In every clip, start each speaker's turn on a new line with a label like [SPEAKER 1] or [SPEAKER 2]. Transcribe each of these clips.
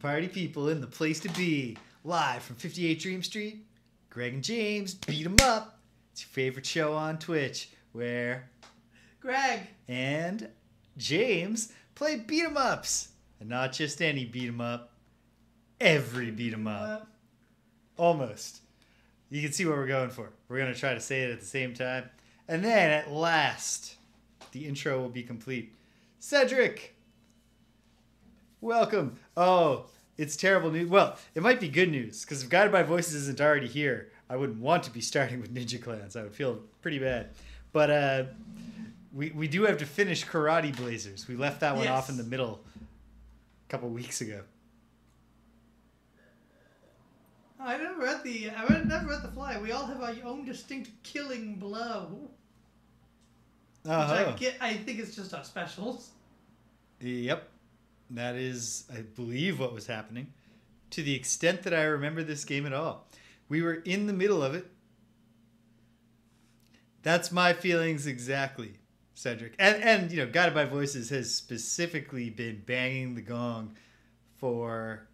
[SPEAKER 1] party people in the place to be. Live from 58 Dream Street, Greg and James beat 'em up. It's your favorite show on Twitch, where
[SPEAKER 2] Greg
[SPEAKER 1] and James play beat 'em ups. And not just any beat 'em up, every beat 'em up. Almost. You can see what we're going for. We're going to try to say it at the same time. And then at last, the intro will be complete. Cedric! Welcome. Oh, it's terrible news. Well, it might be good news, because if Guided by Voices isn't already here, I wouldn't want to be starting with Ninja Clans. I would feel pretty bad. But we do have to finish Karate Blazers. We left that one off in the middle a couple weeks ago.
[SPEAKER 2] I never read the fly. We all have our own distinct killing blow.
[SPEAKER 1] Uh-huh.
[SPEAKER 2] Which I think it's just our specials.
[SPEAKER 1] Yep. That is, I believe, what was happening. To the extent that I remember this game at all. We were in the middle of it. That's my feelings exactly, Cedric. And you know, Guided by Voices has specifically been banging the gong for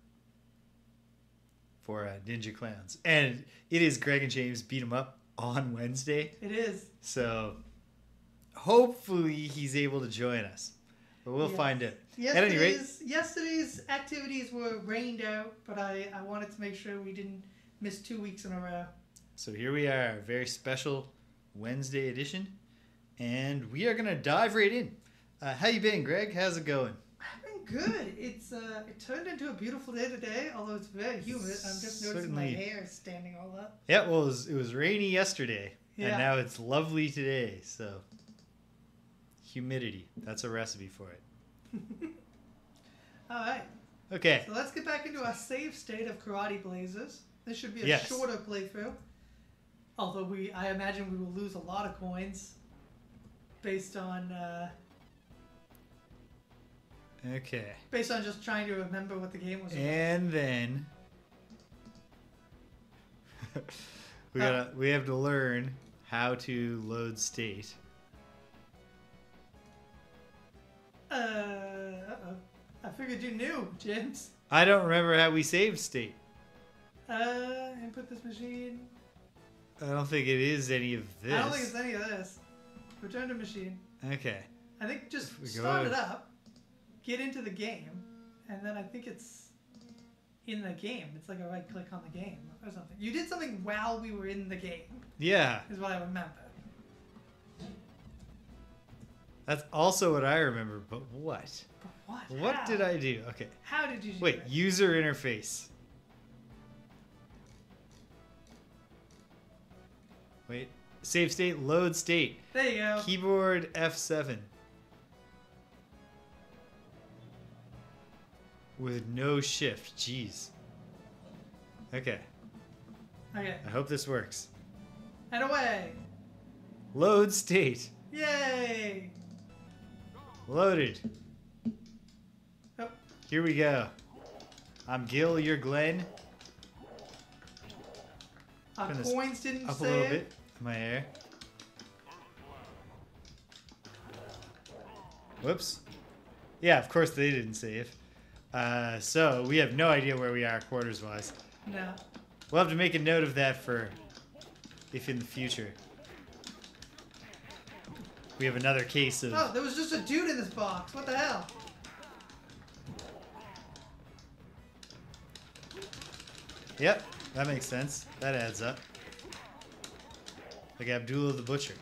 [SPEAKER 1] Ninja Clans. And it is Greg and James beat 'em up on Wednesday.
[SPEAKER 2] It is.
[SPEAKER 1] So hopefully he's able to join us. But we'll find out. At any rate,
[SPEAKER 2] yesterday's activities were rained out, but I wanted to make sure we didn't miss 2 weeks in a row.
[SPEAKER 1] So here we are, a very special Wednesday edition, and we are going to dive right in. How you been, Greg? How's it going?
[SPEAKER 2] I've been good. It's it turned into a beautiful day today, although it's very humid. I'm just noticing my hair is standing all up.
[SPEAKER 1] Yeah, well, it was rainy yesterday,
[SPEAKER 2] and
[SPEAKER 1] now it's lovely today, so humidity. That's a recipe for it.
[SPEAKER 2] All right.
[SPEAKER 1] Okay.
[SPEAKER 2] So let's get back into our save state of Karate Blazers. This should be a shorter playthrough. Although I imagine we will lose a lot of coins based on based on just trying to remember what the game was about.
[SPEAKER 1] And then we have to learn how to load state.
[SPEAKER 2] I figured you knew, James.
[SPEAKER 1] I don't remember how we saved state.
[SPEAKER 2] Input this machine.
[SPEAKER 1] I don't think it is any of this.
[SPEAKER 2] I don't think it's any of this. Return to machine.
[SPEAKER 1] Okay.
[SPEAKER 2] I think just start it up, get into the game, and then I think it's in the game. It's like a right click on the game or something. You did something while we were in the game.
[SPEAKER 1] Yeah.
[SPEAKER 2] Is what I remember.
[SPEAKER 1] That's also what I remember, but what?
[SPEAKER 2] But what?
[SPEAKER 1] What
[SPEAKER 2] How?
[SPEAKER 1] did I do? Okay.
[SPEAKER 2] How did you do
[SPEAKER 1] Wait,
[SPEAKER 2] that?
[SPEAKER 1] user interface. Wait. Save state, load state.
[SPEAKER 2] There you go.
[SPEAKER 1] Keyboard F7. With no shift. Jeez. Okay.
[SPEAKER 2] Okay.
[SPEAKER 1] I hope this works.
[SPEAKER 2] And away.
[SPEAKER 1] Load state.
[SPEAKER 2] Yay.
[SPEAKER 1] Loaded.
[SPEAKER 2] Oh.
[SPEAKER 1] Here we go. I'm Gil, you're Glenn.
[SPEAKER 2] Our coins didn't
[SPEAKER 1] up
[SPEAKER 2] save.
[SPEAKER 1] a little bit in my hair. Whoops. Yeah, of course they didn't save. So we have no idea where we are quarters-wise.
[SPEAKER 2] No.
[SPEAKER 1] We'll have to make a note of that for if in the future we have another case of...
[SPEAKER 2] Oh, there was just a dude in this box. What the hell?
[SPEAKER 1] Yep, that makes sense. That adds up. Like Abdullah the Butcher.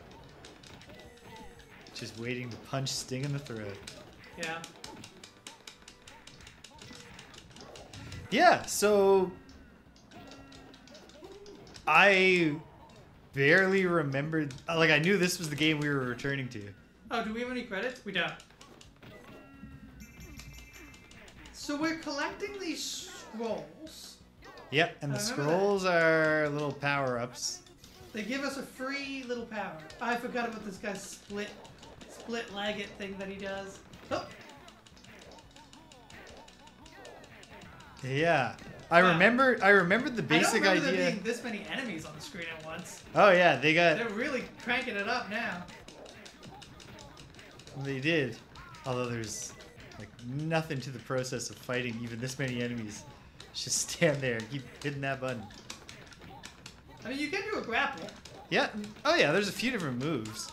[SPEAKER 1] Just waiting to punch Sting in the throat.
[SPEAKER 2] Yeah.
[SPEAKER 1] Yeah, so... I barely remembered... Like, I knew this was the game we were returning to.
[SPEAKER 2] Oh, do we have any credits? We don't. So we're collecting these scrolls.
[SPEAKER 1] Yep, and the scrolls are little power-ups.
[SPEAKER 2] They give us a free little power. I forgot about this guy's split-legged thing that he does. Oh.
[SPEAKER 1] Yeah. I remember the basic
[SPEAKER 2] I don't remember
[SPEAKER 1] idea.
[SPEAKER 2] there being this many enemies on the screen at once.
[SPEAKER 1] Oh yeah,
[SPEAKER 2] They're really cranking it up now.
[SPEAKER 1] They did. Although there's Like, nothing to the process of fighting even this many enemies. Just stand there and keep hitting that button.
[SPEAKER 2] I mean, you can do a grapple.
[SPEAKER 1] Yeah. Oh, yeah, there's a few different moves.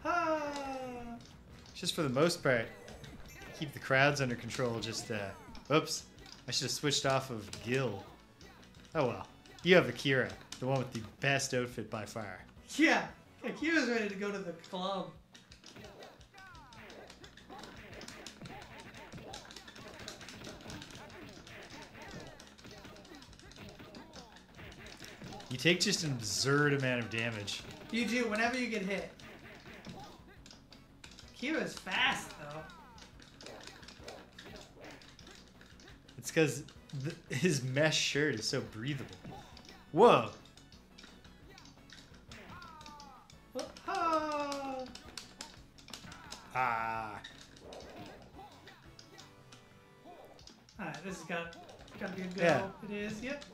[SPEAKER 2] Ah.
[SPEAKER 1] Just for the most part, keep the crowds under control. Just, oops. I should have switched off of Gil. Oh, well. You have Akira, the one with the best outfit by far.
[SPEAKER 2] Yeah. Akira's ready to go to the club.
[SPEAKER 1] You take just an absurd amount of damage.
[SPEAKER 2] You do, whenever you get hit. Akira's fast, though.
[SPEAKER 1] It's because his mesh shirt is so breathable. Whoa.
[SPEAKER 2] Oh.
[SPEAKER 1] Ah.
[SPEAKER 2] Alright, this has got to be a go.
[SPEAKER 1] Yeah.
[SPEAKER 2] It is, yep.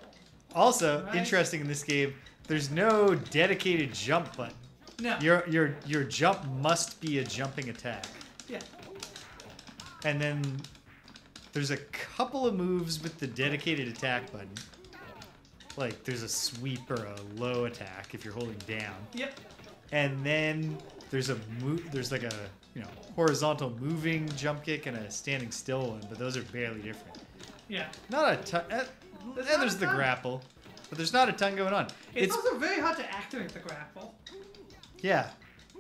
[SPEAKER 1] Also,
[SPEAKER 2] Right.
[SPEAKER 1] interesting in this game, there's no dedicated jump button.
[SPEAKER 2] No.
[SPEAKER 1] Your jump must be a jumping attack.
[SPEAKER 2] Yeah.
[SPEAKER 1] And then there's a couple of moves with the dedicated attack button. Like there's a sweep or a low attack if you're holding down.
[SPEAKER 2] Yep.
[SPEAKER 1] And then there's like a, horizontal moving jump kick and a standing still one, but those are barely different.
[SPEAKER 2] Yeah.
[SPEAKER 1] Not a ton. And there's the grapple, but there's not a ton going on.
[SPEAKER 2] It's also very hard to activate the grapple.
[SPEAKER 1] Yeah.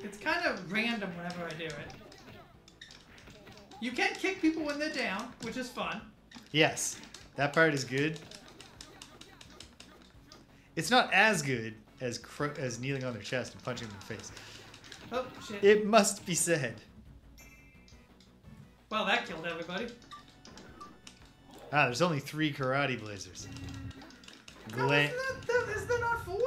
[SPEAKER 2] It's kind of random whenever I do it. You can kick people when they're down, which is fun.
[SPEAKER 1] Yes, that part is good. It's not as good as kneeling on their chest and punching them in the face.
[SPEAKER 2] Oh, shit.
[SPEAKER 1] It must be said.
[SPEAKER 2] Well, that killed everybody.
[SPEAKER 1] Ah, there's only 3 karate blazers.
[SPEAKER 2] No, isn't there not 4?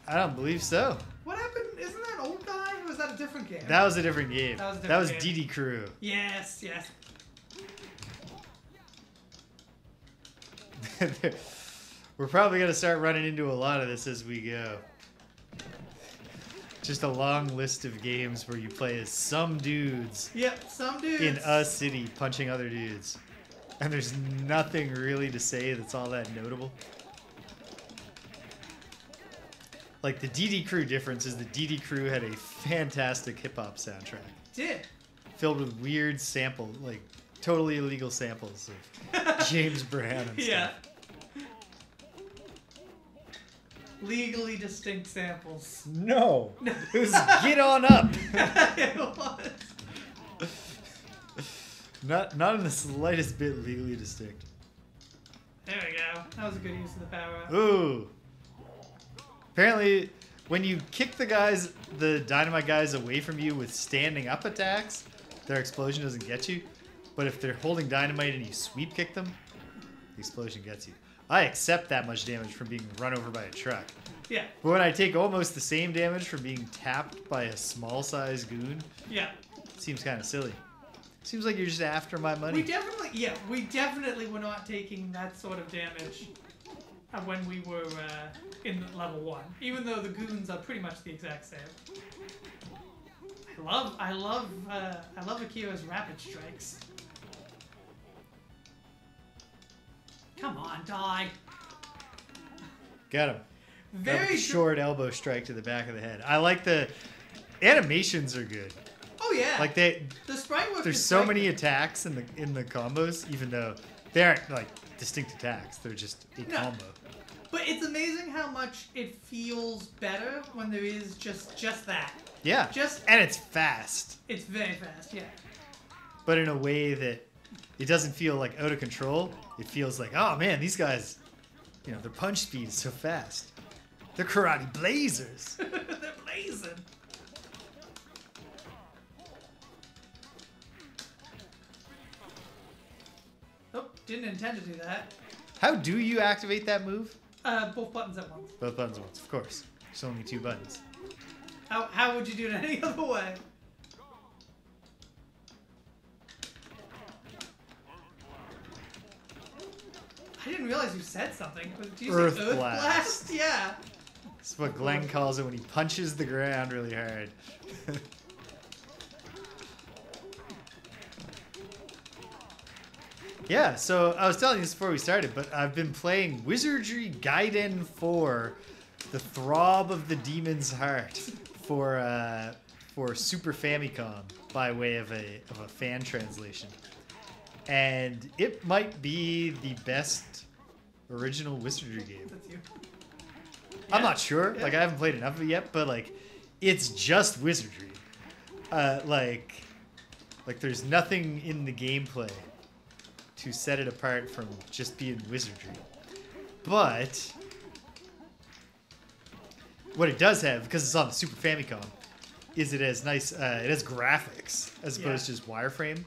[SPEAKER 1] I don't believe so.
[SPEAKER 2] What happened? Isn't that an old guy, or was that a different game?
[SPEAKER 1] That was a different game. That was
[SPEAKER 2] game.
[SPEAKER 1] DD Crew.
[SPEAKER 2] Yes, yes.
[SPEAKER 1] We're probably going to start running into a lot of this as we go. Just a long list of games where you play as some dudes.
[SPEAKER 2] Yep, some dudes.
[SPEAKER 1] In a city punching other dudes. And there's nothing really to say that's all that notable. Like, the DD Crew difference is the DD Crew had a fantastic hip-hop soundtrack.
[SPEAKER 2] Did.
[SPEAKER 1] Filled with weird like, totally illegal samples of James Brown and stuff.
[SPEAKER 2] Legally distinct samples.
[SPEAKER 1] No. It was Get On Up.
[SPEAKER 2] It was.
[SPEAKER 1] Not in the slightest bit legally distinct.
[SPEAKER 2] There we go. That was a good use of the power up.
[SPEAKER 1] Ooh. Apparently, when you kick the dynamite guys away from you with standing up attacks, their explosion doesn't get you. But if they're holding dynamite and you sweep kick them, the explosion gets you. I accept that much damage from being run over by a truck.
[SPEAKER 2] Yeah.
[SPEAKER 1] But when I take almost the same damage from being tapped by a small-sized goon,
[SPEAKER 2] yeah,
[SPEAKER 1] it seems kind of silly. Seems like you're just after my money.
[SPEAKER 2] We definitely were not taking that sort of damage when we were in level 1, even though the goons are pretty much the exact same. I love Akira's rapid strikes. Come on, die.
[SPEAKER 1] Got him.
[SPEAKER 2] Very
[SPEAKER 1] short elbow strike to the back of the head. I like the animations are good.
[SPEAKER 2] Oh yeah.
[SPEAKER 1] Like
[SPEAKER 2] the sprite work.
[SPEAKER 1] There's so many attacks in the combos, even though they aren't like distinct attacks. They're just a combo.
[SPEAKER 2] But it's amazing how much it feels better when there is just that.
[SPEAKER 1] Yeah. And it's fast.
[SPEAKER 2] It's very fast, yeah.
[SPEAKER 1] But in a way that it doesn't feel like out of control. It feels like, oh man, these guys, their punch speed is so fast. They're karate blazers.
[SPEAKER 2] They're blazing. Oh, didn't intend to do that.
[SPEAKER 1] How do you activate that move?
[SPEAKER 2] Both buttons at once.
[SPEAKER 1] Both buttons at once, of course. There's only 2 buttons.
[SPEAKER 2] How would you do it any other way? I didn't realize you said something. Did you
[SPEAKER 1] Earth
[SPEAKER 2] say Earth
[SPEAKER 1] Blast?
[SPEAKER 2] Blast? Yeah.
[SPEAKER 1] That's what Glenn calls it when he punches the ground really hard. Yeah, so I was telling you this before we started, but I've been playing Wizardry Gaiden 4, The Throb of the Demon's Heart, for Super Famicom by way of a fan translation. And it might be the best original Wizardry game.
[SPEAKER 2] That's you.
[SPEAKER 1] I'm not sure. Like, I haven't played enough of it yet, but, like, it's just Wizardry. Like, there's nothing in the gameplay to set it apart from just being Wizardry. But what it does have, because it's on the Super Famicom, is it has nice, it has graphics as opposed to just wireframe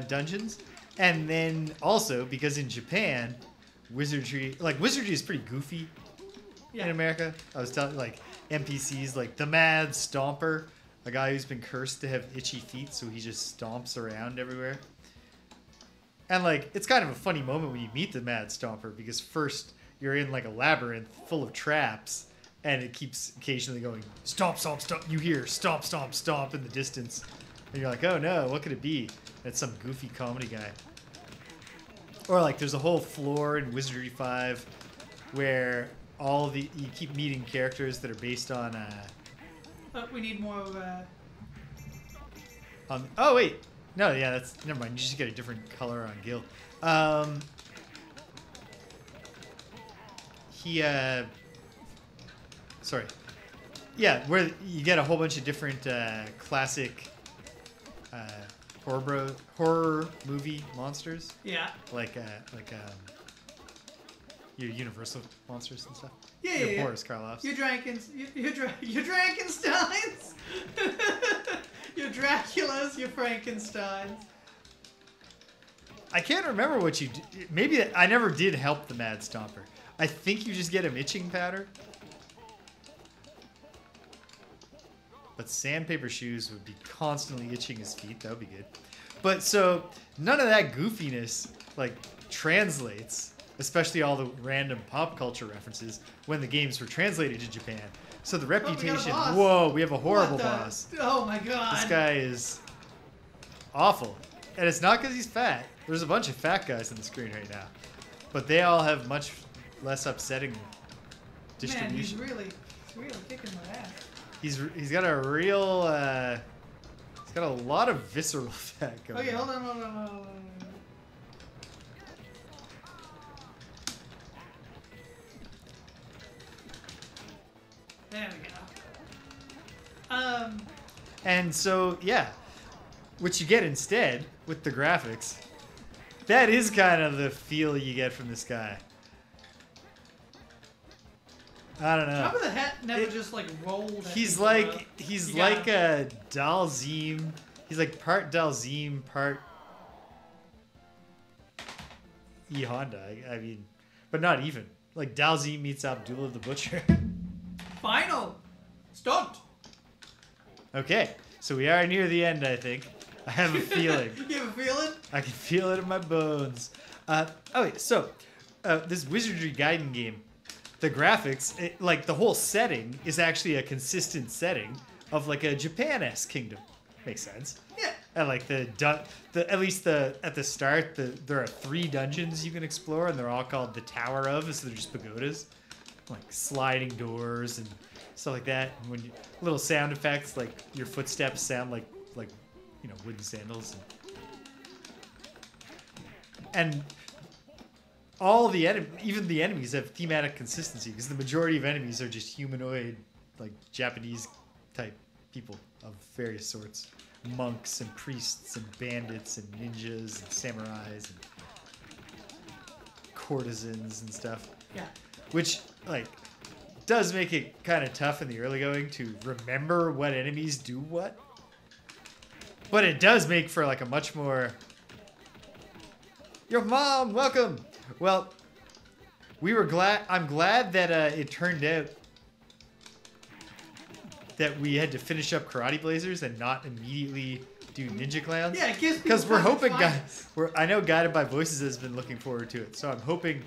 [SPEAKER 1] dungeons. And then also, because in Japan, Wizardry is pretty goofy in America. I was telling, like, NPCs, like the Mad Stomper, a guy who's been cursed to have itchy feet, so he just stomps around everywhere. And, like, it's kind of a funny moment when you meet the Mad Stomper, because first you're in, like, a labyrinth full of traps, and it keeps occasionally going, stomp, stomp, stomp. You hear stomp, stomp, stomp in the distance. And you're like, oh no, what could it be? And it's some goofy comedy guy. Or, like, there's a whole floor in Wizardry 5 where you keep meeting characters that are based on,
[SPEAKER 2] we need more of
[SPEAKER 1] oh, wait. No, yeah, never mind. You just get a different color on Gil. Sorry. Yeah, where you get a whole bunch of different classic horror movie monsters.
[SPEAKER 2] Yeah.
[SPEAKER 1] Like your Universal monsters and stuff.
[SPEAKER 2] Yeah,
[SPEAKER 1] Boris Karloff's.
[SPEAKER 2] Your Frankensteins. Your Draculas, your Frankensteins.
[SPEAKER 1] I can't remember what you did. Maybe I never did help the Mad Stomper. I think you just get him itching powder. But Sandpaper Shoes would be constantly itching his feet. That would be good. But so none of that goofiness like translates, especially all the random pop culture references when the games were translated to Japan. So the reputation, whoa, we have a horrible boss.
[SPEAKER 2] Oh my god.
[SPEAKER 1] This guy is awful. And it's not because he's fat. There's a bunch of fat guys on the screen right now. But they all have much less upsetting distribution.
[SPEAKER 2] Man, he's really kicking my ass.
[SPEAKER 1] He's got a real, he's got a lot of visceral fat going on.
[SPEAKER 2] Okay, hold on. There we go.
[SPEAKER 1] And so, yeah, what you get instead with the graphics, that is kind of the feel you get from this guy. I don't know.
[SPEAKER 2] How come the hat never just like rolled?
[SPEAKER 1] He's like a Dalzim. He's like part Dalzim, part E Honda. I mean, but not even. Like Dalzim meets Abdullah the Butcher.
[SPEAKER 2] Final stunt.
[SPEAKER 1] Okay, so we are near the end, I think. I have a feeling.
[SPEAKER 2] You have a feeling?
[SPEAKER 1] I can feel it in my bones. Okay, so this Wizardry Gaiden game, the graphics, like the whole setting is actually a consistent setting of like a Japan-esque kingdom. Makes sense.
[SPEAKER 2] Yeah.
[SPEAKER 1] And like at least at the start, there are 3 dungeons you can explore, and they're all called the Tower of, so they're just pagodas, like sliding doors and stuff like that. And when little sound effects, like your footsteps sound like wooden sandals. And all the even the enemies have thematic consistency, because the majority of enemies are just humanoid, like Japanese type people of various sorts. Monks and priests and bandits and ninjas and samurais and courtesans and stuff.
[SPEAKER 2] Yeah.
[SPEAKER 1] Which, like, does make it kind of tough in the early going to remember what enemies do what. But it does make for, like, a much more... Your mom, welcome! Well, I'm glad that it turned out that we had to finish up Karate Blazers and not immediately do Ninja Clowns.
[SPEAKER 2] Yeah, it gives people
[SPEAKER 1] because we're hoping,
[SPEAKER 2] guys.
[SPEAKER 1] I know Guided by Voices has been looking forward to it, so I'm hoping,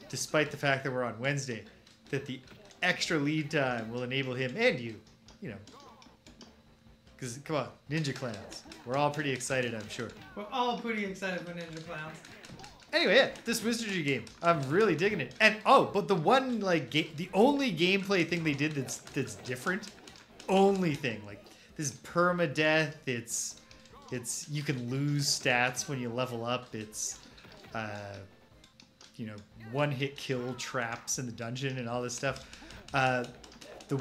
[SPEAKER 1] despite the fact that we're on Wednesday, that the extra lead time will enable him and you know, because come on, Ninja Clowns, We're all pretty excited, I'm sure.
[SPEAKER 2] We're all pretty excited for Ninja Clowns.
[SPEAKER 1] Anyway, yeah, this wizardry game, I'm really digging it. And but the one like the only gameplay thing they did that's different, only thing like this permadeath. It's you can lose stats when you level up. It's one hit kill traps in the dungeon and all this stuff. The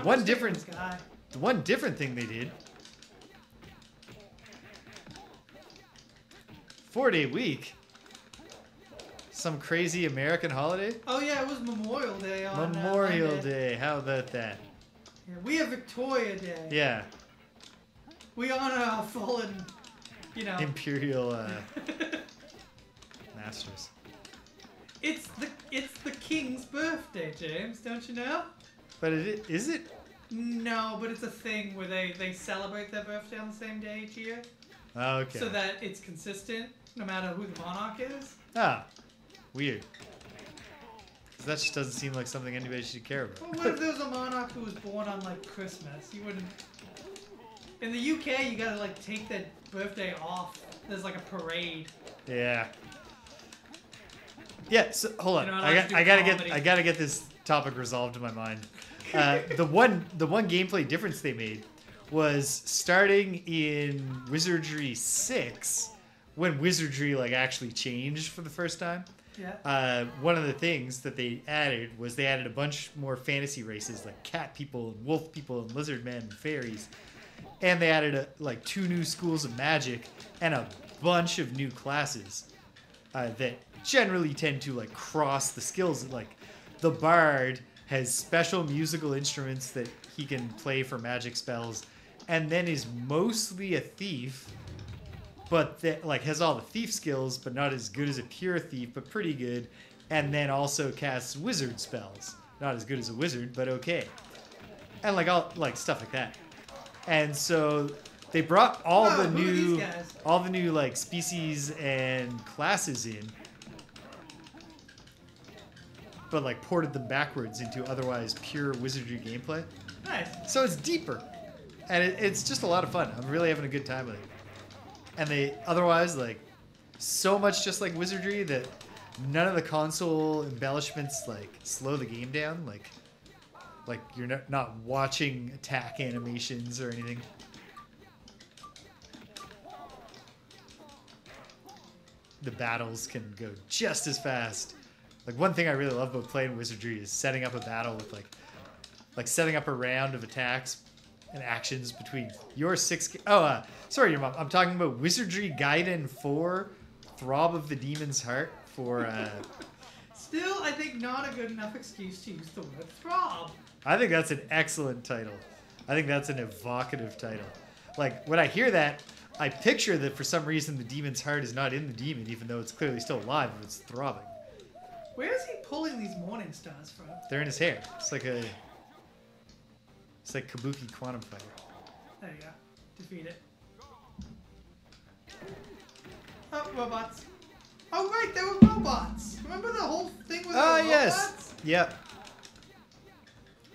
[SPEAKER 1] one different thing they did. 4-day week. Some crazy American holiday?
[SPEAKER 2] Oh yeah, it was Memorial Day on
[SPEAKER 1] Memorial
[SPEAKER 2] Monday.
[SPEAKER 1] Day. How about that?
[SPEAKER 2] Yeah, we have Victoria Day.
[SPEAKER 1] Yeah.
[SPEAKER 2] We honor our fallen,
[SPEAKER 1] Imperial masters.
[SPEAKER 2] It's the king's birthday, James. Don't you know?
[SPEAKER 1] But is it?
[SPEAKER 2] No, but it's a thing where they celebrate their birthday on the same day each year.
[SPEAKER 1] Okay.
[SPEAKER 2] So that it's consistent, no matter who the monarch is.
[SPEAKER 1] Ah. Weird. Because that just doesn't seem like something anybody should care about.
[SPEAKER 2] Well, what if there was a monarch who was born on, like, Christmas? You wouldn't... In the UK, you gotta, like, take their birthday off. There's, like, a parade.
[SPEAKER 1] Yeah. Yeah, so, hold on.
[SPEAKER 2] I
[SPEAKER 1] gotta get this topic resolved in my mind. The one gameplay difference they made was starting in Wizardry 6, when Wizardry, like, actually changed for the first time.
[SPEAKER 2] Yeah.
[SPEAKER 1] One of the things that they added was they added a bunch more fantasy races like cat people and wolf people and lizard men and fairies. And they added like 2 new schools of magic and a bunch of new classes that generally tend to like cross the skills. Like the bard has special musical instruments that he can play for magic spells and then is mostly a thief. But that like has all the thief skills, but not as good as a pure thief, but pretty good. And then also casts wizard spells, not as good as a wizard, but okay. And like all like stuff like that. And so they brought all the new like species and classes in, but like ported them backwards into otherwise pure wizardry gameplay.
[SPEAKER 2] Nice.
[SPEAKER 1] So it's deeper, and it's just a lot of fun. I'm really having a good time with it. And they otherwise like so much just like wizardry that none of the console embellishments like slow the game down. Like you're not watching attack animations or anything. The battles can go just as fast. Like one thing I really love about playing wizardry is setting up a battle with like setting up a round of attacks and actions between your 6... sorry, your mom. I'm talking about Wizardry Gaiden 4, Throb of the Demon's Heart for...
[SPEAKER 2] Still, I think not a good enough excuse to use the word throb.
[SPEAKER 1] I think that's an excellent title. I think that's an evocative title. Like, when I hear that, I picture that for some reason the demon's heart is not in the demon, even though it's clearly still alive and it's throbbing.
[SPEAKER 2] Where is he pulling these morning stars from?
[SPEAKER 1] They're in his hair. It's like Kabuki Quantum Fighter.
[SPEAKER 2] There you go. Defeat it. Oh, robots. Oh, right, there were robots. Remember the whole thing with the robots?
[SPEAKER 1] Yes. Yep.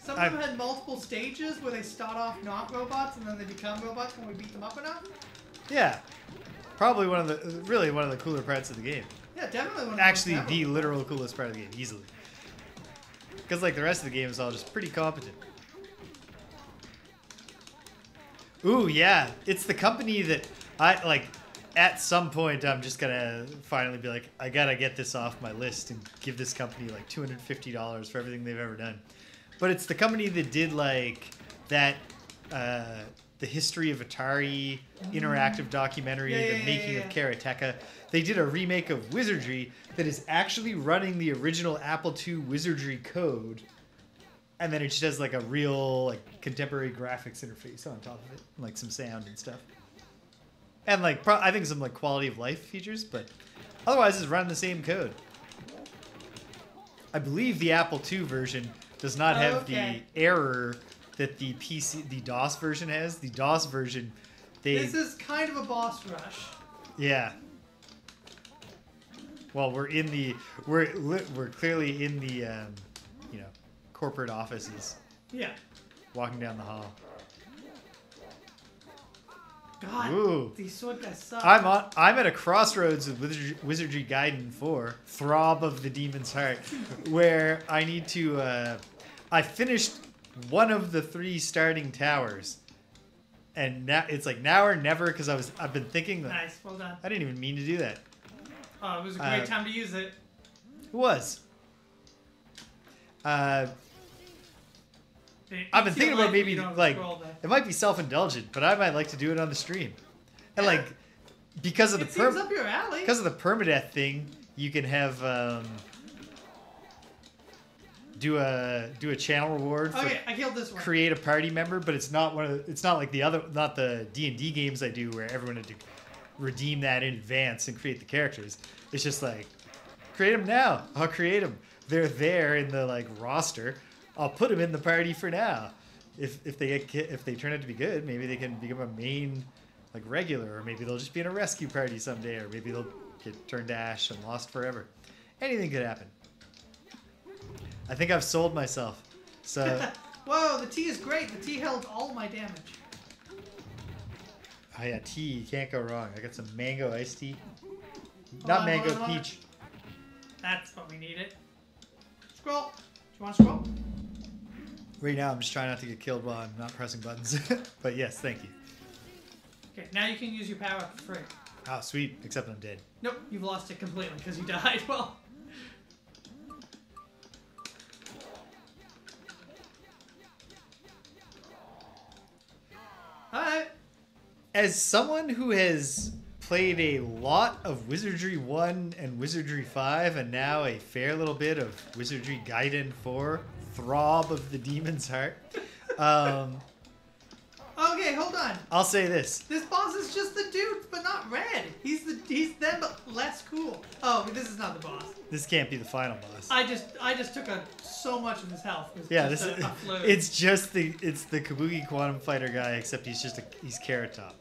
[SPEAKER 2] Some of them had multiple stages where they start off not robots and then they become robots when we beat them up enough.
[SPEAKER 1] Yeah. Probably one of the cooler parts of the game.
[SPEAKER 2] Yeah, definitely one of
[SPEAKER 1] Actually, the literal coolest part of the game, easily. Because like the rest of the game is all just pretty competent. Ooh, yeah. It's the company that I like. At some point, I'm just gonna finally be like, I gotta get this off my list and give this company like $250 for everything they've ever done. But it's the company that did like that, the history of Atari interactive documentary, the making of Karateka. They did a remake of Wizardry that is actually running the original Apple II Wizardry code. And then it just has like a real like contemporary graphics interface on top of it, like some sound and stuff. And like I think some like quality of life features, but otherwise it's running the same code. I believe the Apple II version does not have the error that the DOS version has. The DOS version,
[SPEAKER 2] This is kind of a boss rush.
[SPEAKER 1] Yeah. Well, we're clearly in the corporate offices.
[SPEAKER 2] Yeah.
[SPEAKER 1] Walking down the hall.
[SPEAKER 2] God,
[SPEAKER 1] Ooh.
[SPEAKER 2] these sword guys suck.
[SPEAKER 1] I'm at a crossroads with Wizardry Gaiden 4, Throb of the Demon's Heart, where I need to. I finished one of the 3 starting towers, and now it's like now or never because I've been thinking that.
[SPEAKER 2] Nice, well done.
[SPEAKER 1] I didn't even mean to do that.
[SPEAKER 2] Oh, it was a great time to use it.
[SPEAKER 1] It was. I've been thinking about maybe like it might be self-indulgent, but I might like to do it on the stream. And like because of the
[SPEAKER 2] seems up your alley.
[SPEAKER 1] Because of the permadeath thing, you can have do a channel reward for
[SPEAKER 2] I killed this one.
[SPEAKER 1] Create a party member, but it's not it's not like not the D&D games I do where everyone had to redeem that in advance and create the characters. It's just like create them now. I'll create them. They're there in the like roster. I'll put them in the party for now. If they turn out to be good, maybe they can become a main like regular, or maybe they'll just be in a rescue party someday, or maybe they'll get turned to ash and lost forever. Anything could happen. I think I've sold myself. So
[SPEAKER 2] whoa, the tea is great. The tea held all my damage.
[SPEAKER 1] Oh yeah, tea, you can't go wrong. I got some mango iced tea. Not mango, peach.
[SPEAKER 2] That's what we needed. Scroll. Do you want to scroll?
[SPEAKER 1] Right now, I'm just trying not to get killed while I'm not pressing buttons. But yes, thank you.
[SPEAKER 2] Okay, now you can use your power for free.
[SPEAKER 1] Oh, sweet. Except I'm dead.
[SPEAKER 2] Nope, you've lost it completely because you died. Well. Alright.
[SPEAKER 1] As someone who has played a lot of Wizardry 1 and Wizardry 5, and now a fair little bit of Wizardry Gaiden 4, Throb of the Demon's Heart.
[SPEAKER 2] Okay, hold on.
[SPEAKER 1] I'll say this.
[SPEAKER 2] This boss is just the dude, but not red. He's them, but less cool. Oh, this is not the boss.
[SPEAKER 1] This can't be the final boss.
[SPEAKER 2] I just took so much of his health.
[SPEAKER 1] Yeah, it's the Kabuki Quantum Fighter guy, except he's Carrot Top.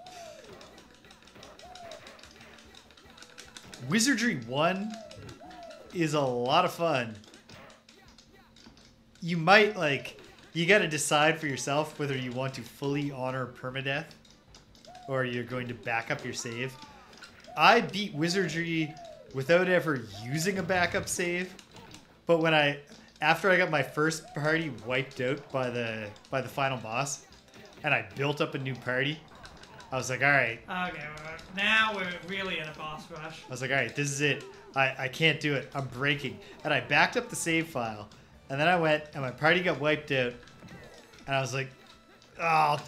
[SPEAKER 1] Wizardry 1 is a lot of fun. You might you gotta decide for yourself whether you want to fully honor permadeath or you're going to back up your save. I beat Wizardry without ever using a backup save, but after I got my first party wiped out by the final boss and I built up a new party, I was like, all right.
[SPEAKER 2] Okay, now we're really in a boss rush.
[SPEAKER 1] I was like, all right, this is it. I can't do it. I'm breaking. And I backed up the save file, and then I went, and my party got wiped out, and I was like, oh,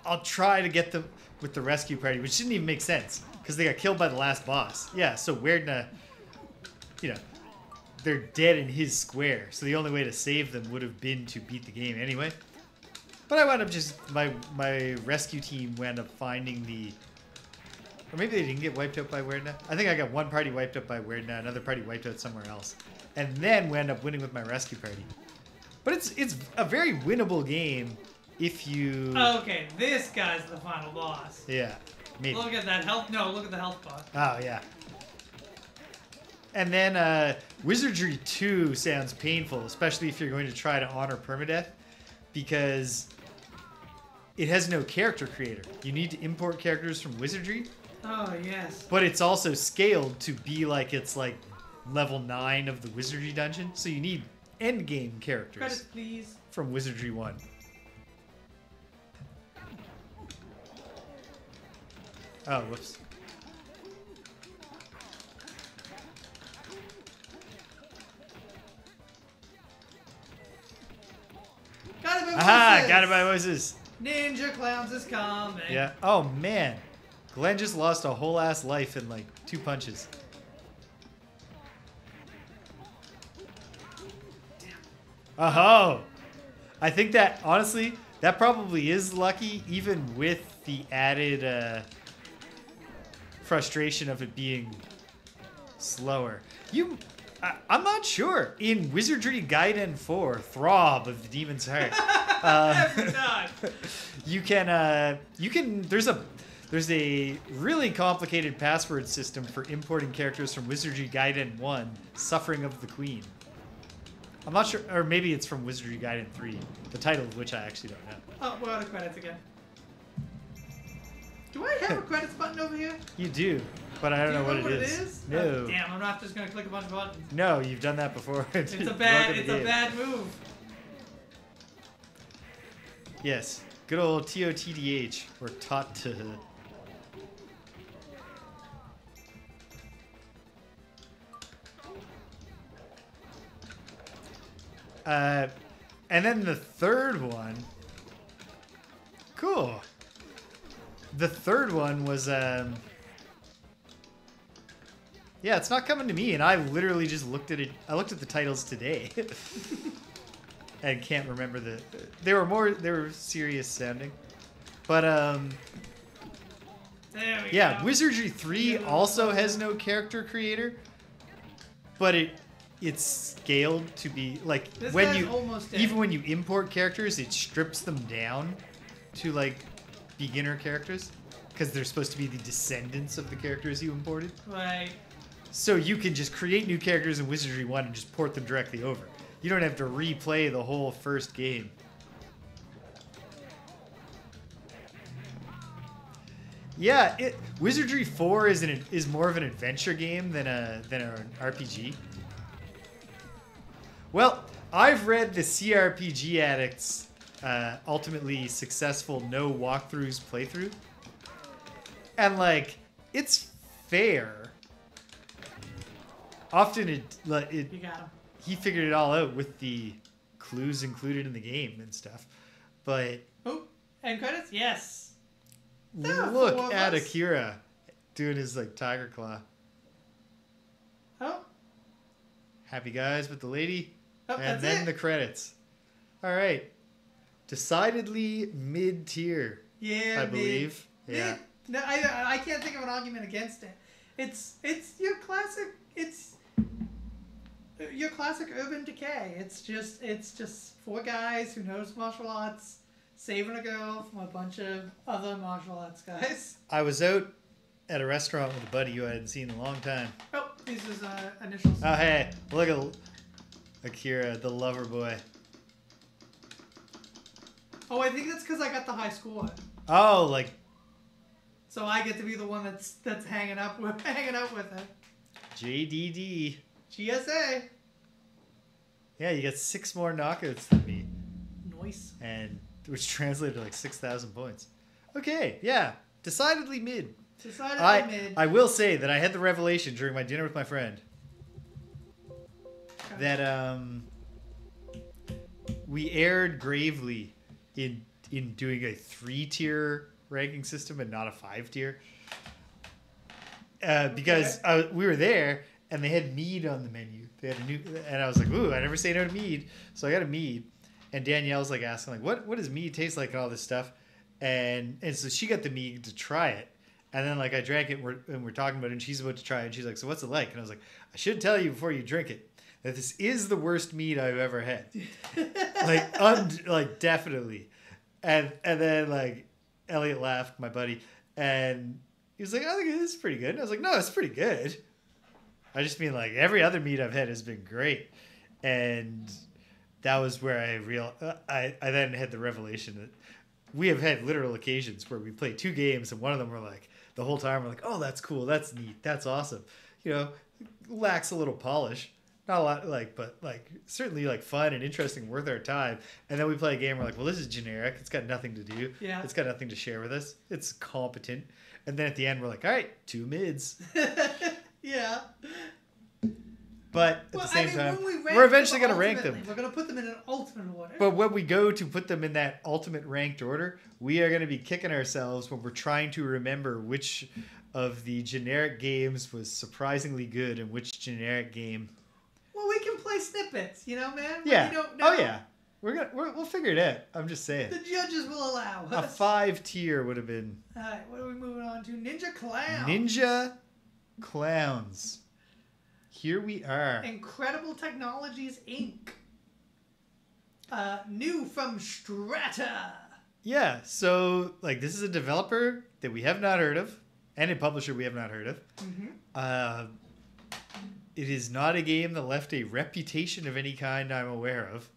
[SPEAKER 1] I'll try to get them with the rescue party, which didn't even make sense, because they got killed by the last boss. Yeah, so Weirdna, they're dead in his square, so the only way to save them would have been to beat the game anyway. But I wound up my rescue team wound up finding or maybe they didn't get wiped out by Weirdna. I think I got one party wiped out by Weirdna, another party wiped out somewhere else. And then we end up winning with my rescue party. But it's a very winnable game if you...
[SPEAKER 2] Okay, this guy's the final boss.
[SPEAKER 1] Yeah, maybe.
[SPEAKER 2] Look at that health. No, look at the health bar.
[SPEAKER 1] Oh, yeah. And then Wizardry 2 sounds painful, especially if you're going to try to honor permadeath, because it has no character creator. You need to import characters from Wizardry.
[SPEAKER 2] Oh, yes.
[SPEAKER 1] But it's also scaled to be it's level 9 of the Wizardry dungeon. So you need endgame characters.
[SPEAKER 2] Credits, please.
[SPEAKER 1] From Wizardry 1. Oh, whoops.
[SPEAKER 2] Got it by
[SPEAKER 1] Aha!
[SPEAKER 2] voices.
[SPEAKER 1] Got it by voices.
[SPEAKER 2] Ninja Clowns is coming.
[SPEAKER 1] Yeah. Oh, man. Glenn just lost a whole ass life in 2 punches. Oh! I think that, honestly, that probably is lucky, even with the added frustration of it being slower. I'm not sure. In Wizardry Gaiden 4, Throb of the Demon's Heart,
[SPEAKER 2] Every time.
[SPEAKER 1] you can. There's a really complicated password system for importing characters from Wizardry Gaiden 1, Suffering of the Queen. I'm not sure, or maybe it's from Wizardry Gaiden 3, the title of which I actually don't know.
[SPEAKER 2] Oh, we're out of credits again. Do I have a credits button over here?
[SPEAKER 1] You do, but I don't know what it is.
[SPEAKER 2] It is?
[SPEAKER 1] No.
[SPEAKER 2] Oh, damn, I'm not just gonna click a bunch of buttons.
[SPEAKER 1] No, you've done that before.
[SPEAKER 2] It's a bad move.
[SPEAKER 1] Yes, good old TOTDH. We're taught to. And then the third one. Cool. The third one was, yeah, it's not coming to me, and I literally just looked at it. I looked at the titles today, and can't remember they were serious sounding, but
[SPEAKER 2] Go.
[SPEAKER 1] Wizardry 3 also has no character creator, but it's scaled to be like
[SPEAKER 2] This
[SPEAKER 1] when
[SPEAKER 2] guy's
[SPEAKER 1] you
[SPEAKER 2] almost dead.
[SPEAKER 1] even when you import characters, it strips them down to like beginner characters because they're supposed to be the descendants of the characters you imported.
[SPEAKER 2] Right.
[SPEAKER 1] So you can just create new characters in Wizardry 1 and just port them directly over. You don't have to replay the whole first game. Yeah, Wizardry 4 is more of an adventure game than an RPG. Well, I've read the CRPG Addict's ultimately successful no walkthroughs playthrough, and like it's fair. Often
[SPEAKER 2] You got him.
[SPEAKER 1] he figured it all out with the clues included in the game and stuff, but
[SPEAKER 2] Oh, end credits? Yes.
[SPEAKER 1] look at Akira doing his like tiger claw.
[SPEAKER 2] Oh.
[SPEAKER 1] Happy guys with the lady,
[SPEAKER 2] Oh,
[SPEAKER 1] and
[SPEAKER 2] that's
[SPEAKER 1] then
[SPEAKER 2] it.
[SPEAKER 1] the credits. All right, decidedly mid tier.
[SPEAKER 2] Yeah,
[SPEAKER 1] I believe.
[SPEAKER 2] Mid.
[SPEAKER 1] Yeah.
[SPEAKER 2] No, I can't think of an argument against it. It's your classic. It's your classic urban decay. It's just four guys who knows martial arts saving a girl from a bunch of other martial arts guys.
[SPEAKER 1] I was out at a restaurant with a buddy who I hadn't seen in a long time.
[SPEAKER 2] Oh, these is initials.
[SPEAKER 1] Oh hey, look at Akira, the lover boy.
[SPEAKER 2] Oh, I think that's because I got the high score.
[SPEAKER 1] Oh, like
[SPEAKER 2] So I get to be the one that's hanging out with her.
[SPEAKER 1] JDD.
[SPEAKER 2] GSA.
[SPEAKER 1] Yeah, you got 6 more knockouts than me,
[SPEAKER 2] Nice.
[SPEAKER 1] and which translated to like 6,000 points. Okay, yeah, decidedly mid.
[SPEAKER 2] Decidedly mid.
[SPEAKER 1] I will say that I had the revelation during my dinner with my friend that we erred gravely in doing a 3-tier ranking system and not a 5-tier. Because we were there and they had mead on the menu. They had a new, and I was like, "Ooh, I never say no to mead." So I got a mead, and Danielle's like asking, like, "What does mead taste like?" and all this stuff, and so she got the mead to try it, and then like I drank it, and we're talking about it, and she's about to try it, and she's like, "So what's it like?" And I was like, "I should tell you before you drink it that this is the worst mead I've ever had, like definitely," and then like Elliot laughed, my buddy, and he was like, "I think this is pretty good." And I was like, "No, it's pretty good. I just mean like every other meat I've had has been great." And that was where I then had the revelation that we have had literal occasions where we played 2 games and one of them we're like, the whole time we're like, "Oh, that's cool. That's neat. That's awesome." You know, lacks a little polish. Not a lot, like, but like certainly like fun and interesting, worth our time. And then we play a game. We're like, "Well, this is generic. It's got nothing to do.
[SPEAKER 2] Yeah.
[SPEAKER 1] It's got nothing to share with us. It's competent." And then at the end, we're like, "All right, 2 mids."
[SPEAKER 2] Yeah.
[SPEAKER 1] But at the same time,
[SPEAKER 2] when
[SPEAKER 1] we're eventually going to rank them.
[SPEAKER 2] We're going to put them in an ultimate order.
[SPEAKER 1] But when we go to put them in that ultimate ranked order, we are going to be kicking ourselves when we're trying to remember which of the generic games was surprisingly good and which generic game.
[SPEAKER 2] Well, we can play snippets, you know, man.
[SPEAKER 1] Yeah.
[SPEAKER 2] You don't know.
[SPEAKER 1] Oh yeah. We'll figure it out. I'm just saying.
[SPEAKER 2] The judges will allow
[SPEAKER 1] A
[SPEAKER 2] us.
[SPEAKER 1] 5-tier would have been
[SPEAKER 2] All right, what are we moving on to? Ninja Clown.
[SPEAKER 1] Ninja Clowns. Here we are.
[SPEAKER 2] Incredible Technologies Inc. New from Strata.
[SPEAKER 1] Yeah, so like this is a developer that we have not heard of, and a publisher we have not heard of.
[SPEAKER 2] Mm-hmm.
[SPEAKER 1] It is not a game that left a reputation of any kind I'm aware of.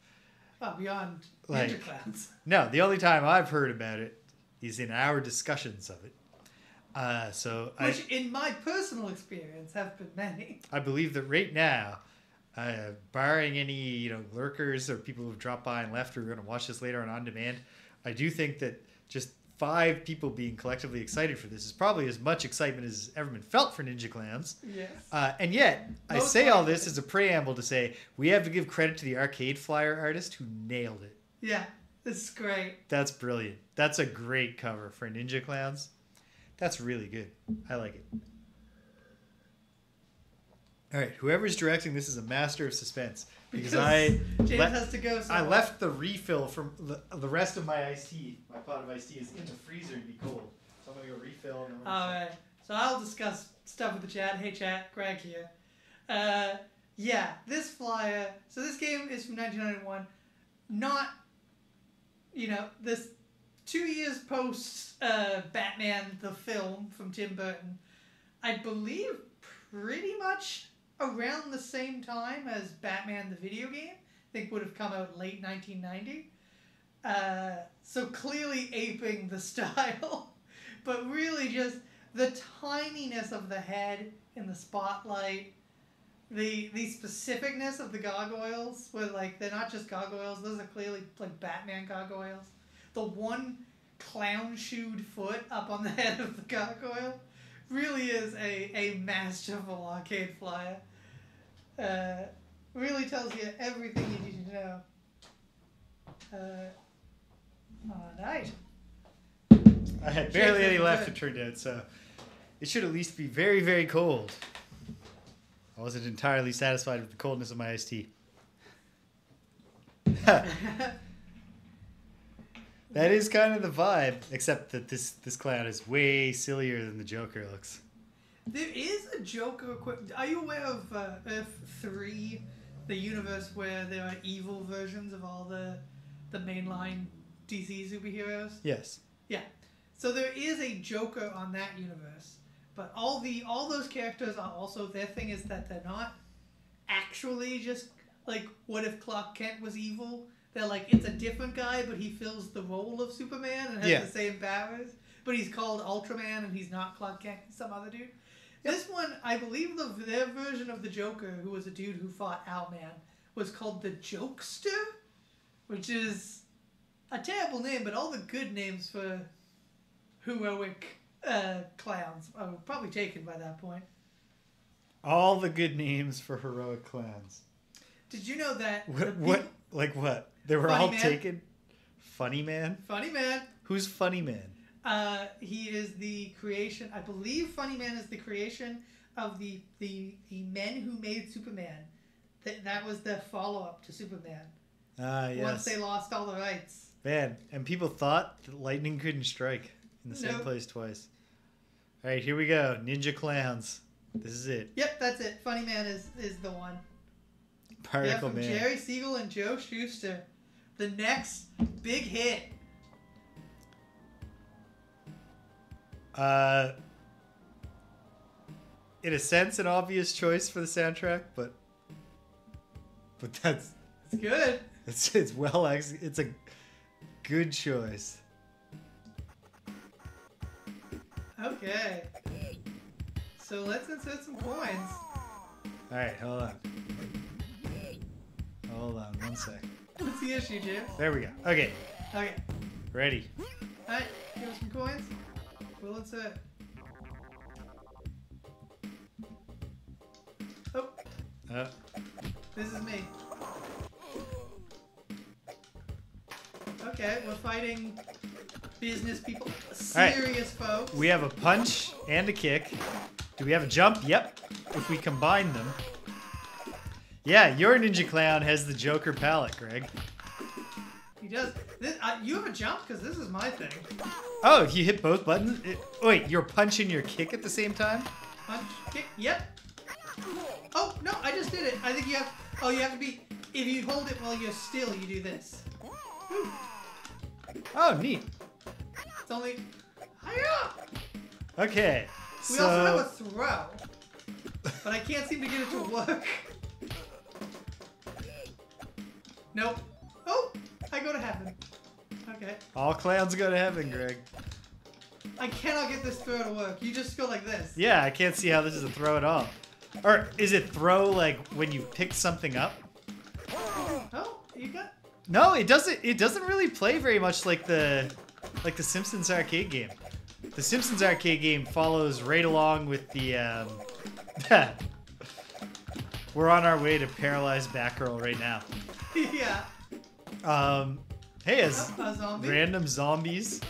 [SPEAKER 2] Well, beyond
[SPEAKER 1] Like-
[SPEAKER 2] Ninja Clowns.
[SPEAKER 1] No, the only time I've heard about it is in our discussions of it.
[SPEAKER 2] Which, in my personal experience, have been many.
[SPEAKER 1] I believe that right now, barring any lurkers or people who've dropped by and left who are going to watch this later on demand, I do think that just 5 people being collectively excited for this is probably as much excitement as ever been felt for Ninja Clans.
[SPEAKER 2] Yes.
[SPEAKER 1] And yet, I say all this as a preamble to say we have to give credit to the arcade flyer artist who nailed it.
[SPEAKER 2] Yeah, this is great.
[SPEAKER 1] That's brilliant. That's a great cover for Ninja Clans. That's really good. I like it. All right, whoever's directing this is a master of suspense because
[SPEAKER 2] James has to go.
[SPEAKER 1] I left the refill from the rest of my iced tea. My pot of iced tea is in the freezer to be cold, so I'm gonna go refill.
[SPEAKER 2] All right, so I'll discuss stuff with the chat. Hey chat, Greg here. Yeah, this flyer. So this game is from 1991. Not, this 2 years post Batman the film from Tim Burton. I believe pretty much around the same time as Batman the video game. I think would have come out late 1990. So clearly aping the style, but really just the tininess of the head in the spotlight, the specificness of the gargoyles, where they're not just gargoyles, those are clearly Batman gargoyles. The one clown-shoed foot up on the head of the gargoyle really is a masterful arcade flyer. Really tells you everything you need to know. Alright.
[SPEAKER 1] I had barely any left, it turned out, so it should at least be very, very cold. I wasn't entirely satisfied with the coldness of my iced tea. That is kind of the vibe, except that this clown is way sillier than the Joker looks.
[SPEAKER 2] There is a Joker. Are you aware of Earth 3, the universe where there are evil versions of all the mainline DC superheroes?
[SPEAKER 1] Yes.
[SPEAKER 2] Yeah. So there is a Joker on that universe, but all those characters are also, their thing is that they're not actually just what if Clark Kent was evil? They're it's a different guy, but he fills the role of Superman and has the same powers. But he's called Ultraman, and he's not Clark Kent. He's some other dude. Yep. This one, I believe their version of the Joker, who was a dude who fought Owlman, was called the Jokester, which is a terrible name, but all the good names for heroic clowns are probably taken by that point.
[SPEAKER 1] All the good names for heroic clowns.
[SPEAKER 2] Did you know that...
[SPEAKER 1] What? What? They were all taken? Funny Man?
[SPEAKER 2] Funny Man.
[SPEAKER 1] Who's Funny Man?
[SPEAKER 2] He is the creation... I believe Funny Man is the creation of the men who made Superman. That was the follow-up to Superman.
[SPEAKER 1] Yes.
[SPEAKER 2] Once they lost all the rights.
[SPEAKER 1] Man, and people thought that lightning couldn't strike in the same place twice. All right, here we go. Ninja Clowns. This is it.
[SPEAKER 2] Yep, that's it. Funny Man is the one.
[SPEAKER 1] Particle
[SPEAKER 2] from
[SPEAKER 1] Man.
[SPEAKER 2] Jerry Siegel and Joe Shuster. The next big hit.
[SPEAKER 1] In a sense, an obvious choice for the soundtrack, but that's...
[SPEAKER 2] It's good.
[SPEAKER 1] It's well... It's a good choice.
[SPEAKER 2] Okay. So let's insert some coins.
[SPEAKER 1] Alright, hold on. Hold on, one sec.
[SPEAKER 2] What's the issue, Jim?
[SPEAKER 1] There we go. Okay.
[SPEAKER 2] Okay.
[SPEAKER 1] Ready.
[SPEAKER 2] Alright, give us some coins. We'll insert. Oh. This is me. Okay, we're fighting business people. Serious folks.
[SPEAKER 1] We have a punch and a kick. Do we have a jump? Yep. If we combine them. Yeah, your Ninja Clown has the Joker palette, Greg.
[SPEAKER 2] He does. You have a jump? Because this is my thing.
[SPEAKER 1] Oh, you hit both buttons? Wait, you're punching your kick at the same time?
[SPEAKER 2] Punch, kick, yep. Oh, no, I just did it. I think you have... Oh, you have to be... If you hold it while you're still, you do this. Woo.
[SPEAKER 1] Oh, neat.
[SPEAKER 2] It's only... Hiya!
[SPEAKER 1] Okay,
[SPEAKER 2] We also have a throw. But I can't seem to get it to work. Nope. Oh! I go to heaven. Okay.
[SPEAKER 1] All clowns go to heaven, Greg.
[SPEAKER 2] I cannot get this throw to work. You just go like this.
[SPEAKER 1] Yeah, I can't see how this is a throw at all. Or is it throw like when you pick something up?
[SPEAKER 2] Oh, you got...
[SPEAKER 1] No, it doesn't. It doesn't really play very much like the Simpsons arcade game. The Simpsons arcade game follows right along with the. We're on our way to paralyzed Batgirl right now.
[SPEAKER 2] Yeah.
[SPEAKER 1] Hey, as
[SPEAKER 2] A zombie?
[SPEAKER 1] random zombies.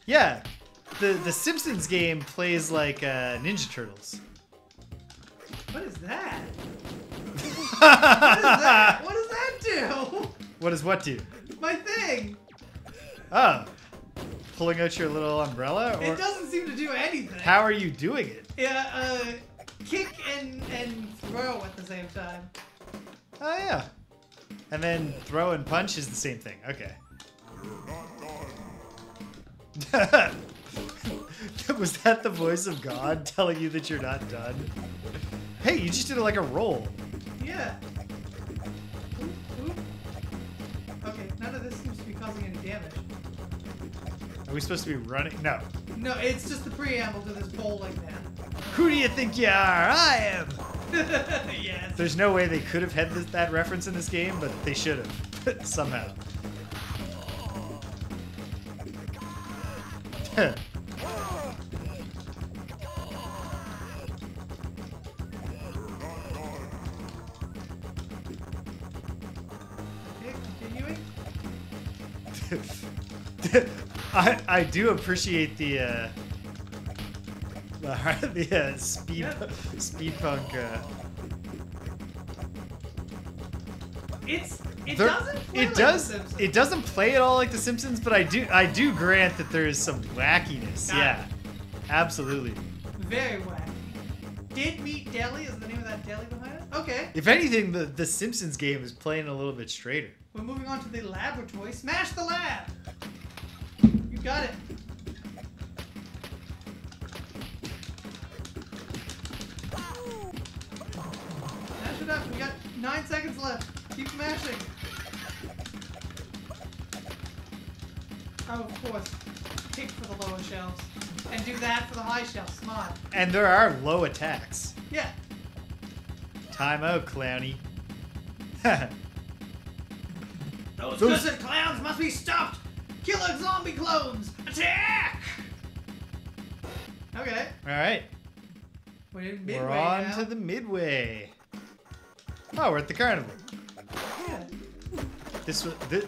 [SPEAKER 1] Yeah, the Simpsons game plays like Ninja Turtles.
[SPEAKER 2] What is that? What is that? What does that do?
[SPEAKER 1] What does what do?
[SPEAKER 2] My thing.
[SPEAKER 1] Oh, pulling out your little umbrella? Or
[SPEAKER 2] It doesn't seem to do anything.
[SPEAKER 1] how are you doing it?
[SPEAKER 2] Yeah, kick and throw at the same time.
[SPEAKER 1] Oh yeah, and then throw and punch is the same thing. Okay. Was that the voice of God telling you that you're not done? Hey, you just did like a roll.
[SPEAKER 2] Yeah. Oop, oop. Okay, none of this seems to be causing any damage.
[SPEAKER 1] Are we supposed to be running? No.
[SPEAKER 2] No, it's just the preamble to this bowling man.
[SPEAKER 1] Who do you think you are? I am.
[SPEAKER 2] Yes.
[SPEAKER 1] There's no way they could have had that reference in this game, but they should have somehow.
[SPEAKER 2] Okay, continuing.
[SPEAKER 1] I do appreciate the speed
[SPEAKER 2] Yep.
[SPEAKER 1] speed punk.
[SPEAKER 2] It
[SPEAKER 1] There-
[SPEAKER 2] doesn't play
[SPEAKER 1] it
[SPEAKER 2] like
[SPEAKER 1] does.
[SPEAKER 2] The Simpsons.
[SPEAKER 1] It doesn't play at all like The Simpsons, but I do grant that there is some wackiness.
[SPEAKER 2] Got
[SPEAKER 1] Yeah, absolutely.
[SPEAKER 2] Very wacky. Did Meat Deli is the name of that deli behind us? Okay.
[SPEAKER 1] If anything, the Simpsons game is playing a little bit straighter.
[SPEAKER 2] We're moving on to the laboratory. Smash the lab! You got it. Smash it up. We got 9 seconds left. Keep smashing. Oh, of course. Pick for the lower shelves. And do that for the high shelves. Smart.
[SPEAKER 1] And there are low attacks.
[SPEAKER 2] Yeah.
[SPEAKER 1] Time out, Clowny.
[SPEAKER 2] Those
[SPEAKER 1] Those-
[SPEAKER 2] cursed clowns must be stopped! Killer zombie clones! Attack! Okay.
[SPEAKER 1] All right,
[SPEAKER 2] We're in midway
[SPEAKER 1] we're on
[SPEAKER 2] now.
[SPEAKER 1] to the midway. Oh, we're at the carnival.
[SPEAKER 2] Yeah.
[SPEAKER 1] This was this.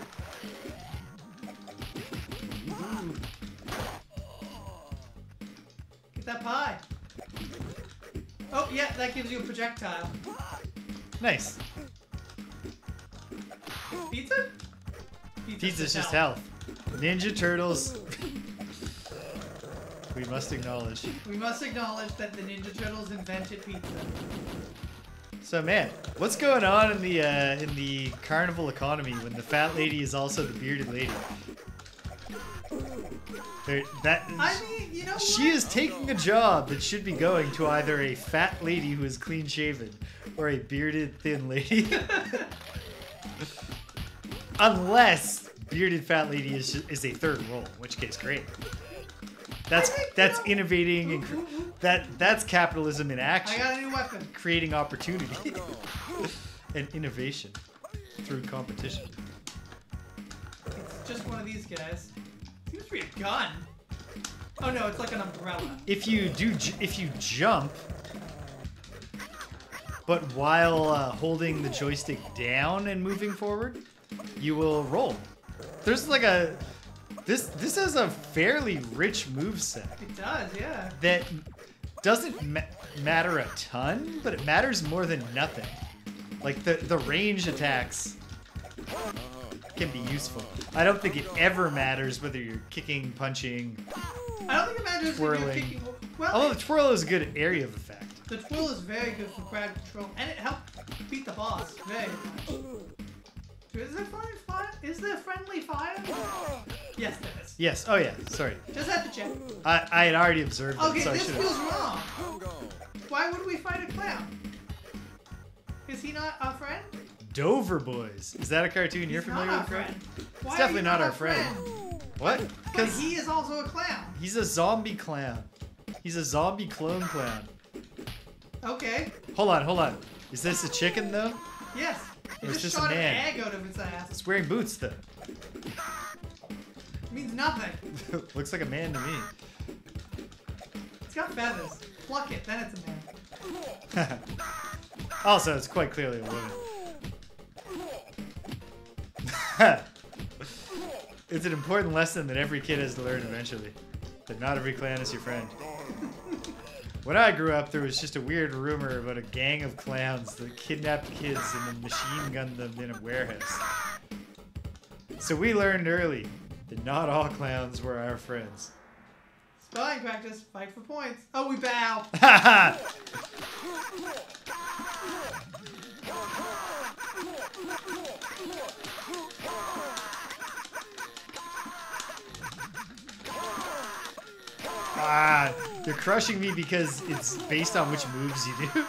[SPEAKER 2] Get that pie. Oh, yeah, that gives you a projectile.
[SPEAKER 1] Nice.
[SPEAKER 2] Pizza?
[SPEAKER 1] Pizza's just health. Ninja Turtles. We must acknowledge.
[SPEAKER 2] We must acknowledge that the Ninja Turtles invented pizza.
[SPEAKER 1] So man, what's going on in the carnival economy when the fat lady is also the bearded lady?
[SPEAKER 2] I mean, you know what?
[SPEAKER 1] She is taking a job that should be going to either a fat lady who is clean shaven or a bearded thin lady. Unless bearded fat lady is a third role, in which case great. That's innovating and that's capitalism in
[SPEAKER 2] I
[SPEAKER 1] action.
[SPEAKER 2] got a new weapon.
[SPEAKER 1] Creating opportunity and innovation through competition.
[SPEAKER 2] It's just one of these guys. Seems to be a gun. Oh no, it's like an umbrella.
[SPEAKER 1] If you jump, but while holding the joystick down and moving forward, you will roll. There's like this has a fairly rich moveset
[SPEAKER 2] It does, yeah.
[SPEAKER 1] that doesn't matter a ton, but it matters more than nothing. Like the range attacks can be useful. I don't think it ever matters whether you're kicking, punching,
[SPEAKER 2] I don't think it matters if
[SPEAKER 1] twirling.
[SPEAKER 2] you're kicking. Well,
[SPEAKER 1] Although the twirl is a good area of effect.
[SPEAKER 2] the twirl is very good for crowd control, and it helped beat the boss very much. Is there friendly fire? Is there friendly fire? Yes, there is.
[SPEAKER 1] Yes. Oh yeah. Sorry.
[SPEAKER 2] Just have to check.
[SPEAKER 1] I had already observed it,
[SPEAKER 2] Okay,
[SPEAKER 1] so I
[SPEAKER 2] this
[SPEAKER 1] should
[SPEAKER 2] feels
[SPEAKER 1] have.
[SPEAKER 2] wrong. Why would we fight a clown? Is he not our friend?
[SPEAKER 1] Dover Boys. Is that a cartoon you're
[SPEAKER 2] He's
[SPEAKER 1] familiar
[SPEAKER 2] not our
[SPEAKER 1] with? Greg?
[SPEAKER 2] friend. Why
[SPEAKER 1] definitely
[SPEAKER 2] are you
[SPEAKER 1] not our
[SPEAKER 2] our
[SPEAKER 1] friend. What?
[SPEAKER 2] But
[SPEAKER 1] Because
[SPEAKER 2] he is also a clown.
[SPEAKER 1] he's a zombie clown. He's a zombie clone clown.
[SPEAKER 2] Okay.
[SPEAKER 1] Hold on. Is this a chicken though?
[SPEAKER 2] Yes. It
[SPEAKER 1] Or it's
[SPEAKER 2] just
[SPEAKER 1] just a
[SPEAKER 2] shot an
[SPEAKER 1] man.
[SPEAKER 2] egg out of its ass.
[SPEAKER 1] It's wearing boots though.
[SPEAKER 2] Means nothing.
[SPEAKER 1] Looks like a man to me.
[SPEAKER 2] It's got feathers. Pluck it, then it's a man.
[SPEAKER 1] Also, it's quite clearly a woman. It's an important lesson that every kid has to learn eventually. That not every clan is your friend. When I grew up, there was just a weird rumor about a gang of clowns that kidnapped kids and then machine gunned them in a warehouse. So we learned early that not all clowns were our friends.
[SPEAKER 2] Spelling practice, fight for points. Oh, we bow.
[SPEAKER 1] Ah, you're crushing me because it's based on which moves you do.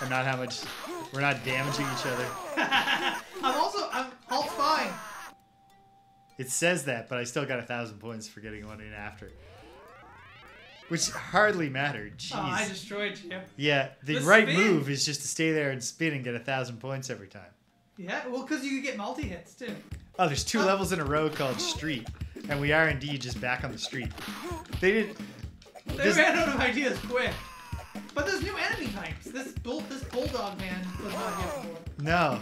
[SPEAKER 1] And not how much... We're not damaging each other.
[SPEAKER 2] I'm alt fine.
[SPEAKER 1] It says that, but I still got 1,000 points for getting one in after. Which hardly mattered. Jeez.
[SPEAKER 2] Oh, I destroyed you.
[SPEAKER 1] Yeah, the
[SPEAKER 2] The
[SPEAKER 1] right
[SPEAKER 2] spin.
[SPEAKER 1] move is just to stay there and spin and get 1,000 points every time.
[SPEAKER 2] Yeah, well, because you could get multi-hits, too.
[SPEAKER 1] Oh, there's 2
[SPEAKER 2] Oh.
[SPEAKER 1] levels in a row called Street. And we are indeed just back on the street. They didn't...
[SPEAKER 2] They
[SPEAKER 1] This-
[SPEAKER 2] ran out of ideas quick. But there's new enemy types. This bulldog man was not here before.
[SPEAKER 1] No.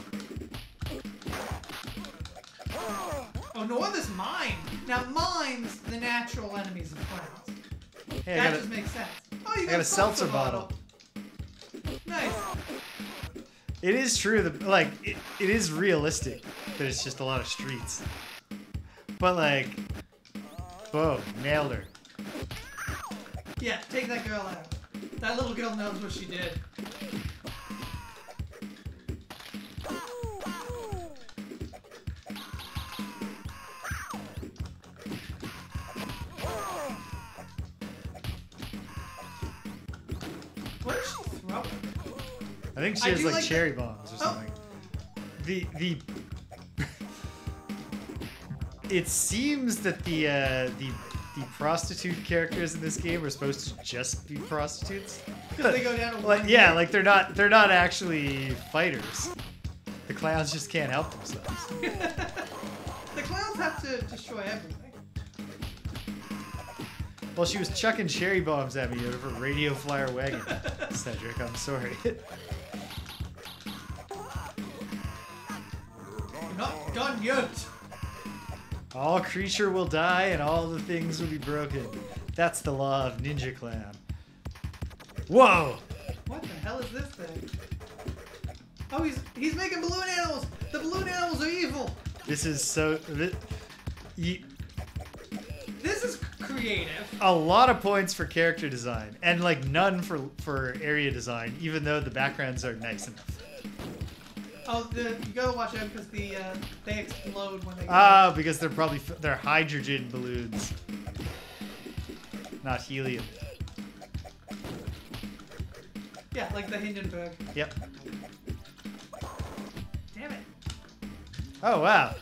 [SPEAKER 2] Oh, Noir, this mine. Now, mine's the natural enemies of clowns.
[SPEAKER 1] Hey,
[SPEAKER 2] That just makes sense. Oh, you got
[SPEAKER 1] a seltzer bottle.
[SPEAKER 2] Nice.
[SPEAKER 1] It is true that, like, it is realistic that it's just a lot of streets. But, like, boom, nailed her.
[SPEAKER 2] Yeah, take that girl out. That little girl knows what she did. What is she throwing?
[SPEAKER 1] I think she
[SPEAKER 2] I
[SPEAKER 1] has,
[SPEAKER 2] do
[SPEAKER 1] like,
[SPEAKER 2] like
[SPEAKER 1] cherry bombs or
[SPEAKER 2] Oh.
[SPEAKER 1] something. The It seems that the prostitute characters in this game are supposed to just be prostitutes.
[SPEAKER 2] Because they go down to
[SPEAKER 1] Like,
[SPEAKER 2] one
[SPEAKER 1] yeah,
[SPEAKER 2] hit.
[SPEAKER 1] like they're not actually fighters. The clowns just can't help themselves.
[SPEAKER 2] The clowns have to destroy everything.
[SPEAKER 1] Well, she was chucking cherry bombs at me out of her radio flyer wagon. Cedric, I'm sorry.
[SPEAKER 2] You're not done yet.
[SPEAKER 1] All creature will die and all the things will be broken. That's the law of Ninja Clown. Whoa!
[SPEAKER 2] What the hell is this thing? Oh, he's making balloon animals. The balloon animals are evil.
[SPEAKER 1] This is so...
[SPEAKER 2] This is creative.
[SPEAKER 1] A lot of points for character design, and like none for area design, even though the backgrounds are nice enough.
[SPEAKER 2] Oh, you gotta watch out because they explode when they.
[SPEAKER 1] Ah, because they're probably they're hydrogen balloons, not helium.
[SPEAKER 2] Yeah, like the Hindenburg.
[SPEAKER 1] Yep.
[SPEAKER 2] Damn it.
[SPEAKER 1] Oh wow.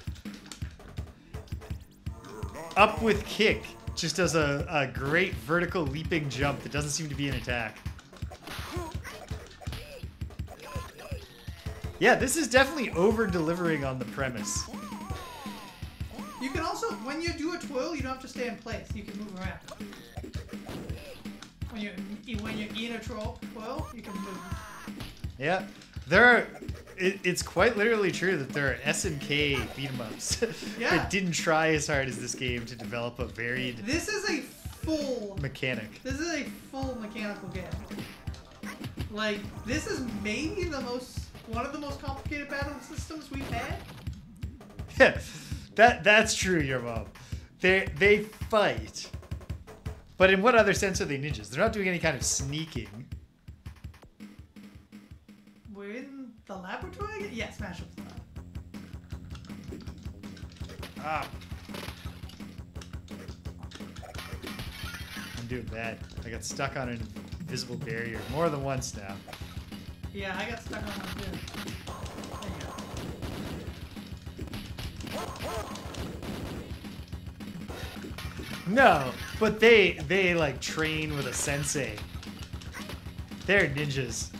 [SPEAKER 1] Up with kick just does a great vertical leaping jump that doesn't seem to be an attack. Yeah, this is definitely over-delivering on the premise.
[SPEAKER 2] You can also, when you do a twirl, you don't have to stay in place. You can move around. When you're in a twirl, you can move.
[SPEAKER 1] Yeah, it's quite literally true that there are SNK beat-em-ups
[SPEAKER 2] Yeah.
[SPEAKER 1] that didn't try as hard as this game to develop a varied
[SPEAKER 2] This is a full
[SPEAKER 1] mechanic.
[SPEAKER 2] This is a full mechanical game. Like, this is maybe one of the most complicated battle systems we've had.
[SPEAKER 1] Yeah, that's true, your mom. They fight. But in what other sense are they ninjas? They're not doing any kind of sneaking.
[SPEAKER 2] We're in the laboratory? Yeah, smash up the lab.
[SPEAKER 1] Ah. I'm doing bad. I got stuck on an invisible barrier more than once now.
[SPEAKER 2] Yeah, I got stuck on one too. There you
[SPEAKER 1] No, but they like train with a sensei. They're ninjas.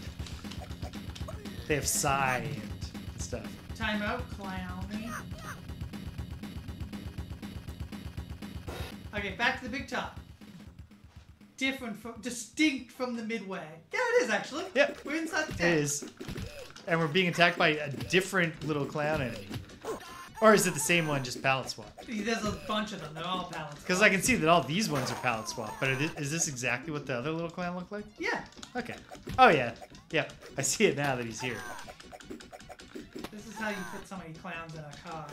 [SPEAKER 1] They have sai and stuff.
[SPEAKER 2] Time out, clowny. Okay, back to the big top. Distinct from the midway. Yeah, it is actually.
[SPEAKER 1] Yep.
[SPEAKER 2] We're inside the tent.
[SPEAKER 1] It is. And we're being attacked by a different little clown enemy. Or is it the same one, just palette swap?
[SPEAKER 2] There's a bunch of them. They're all palette swap.
[SPEAKER 1] Because I can see that all these ones are palette swap. But is this exactly what the other little clown looked like?
[SPEAKER 2] Yeah.
[SPEAKER 1] Okay. Oh, yeah. Yeah. I see it now that he's here.
[SPEAKER 2] This is how you fit so many clowns in a car.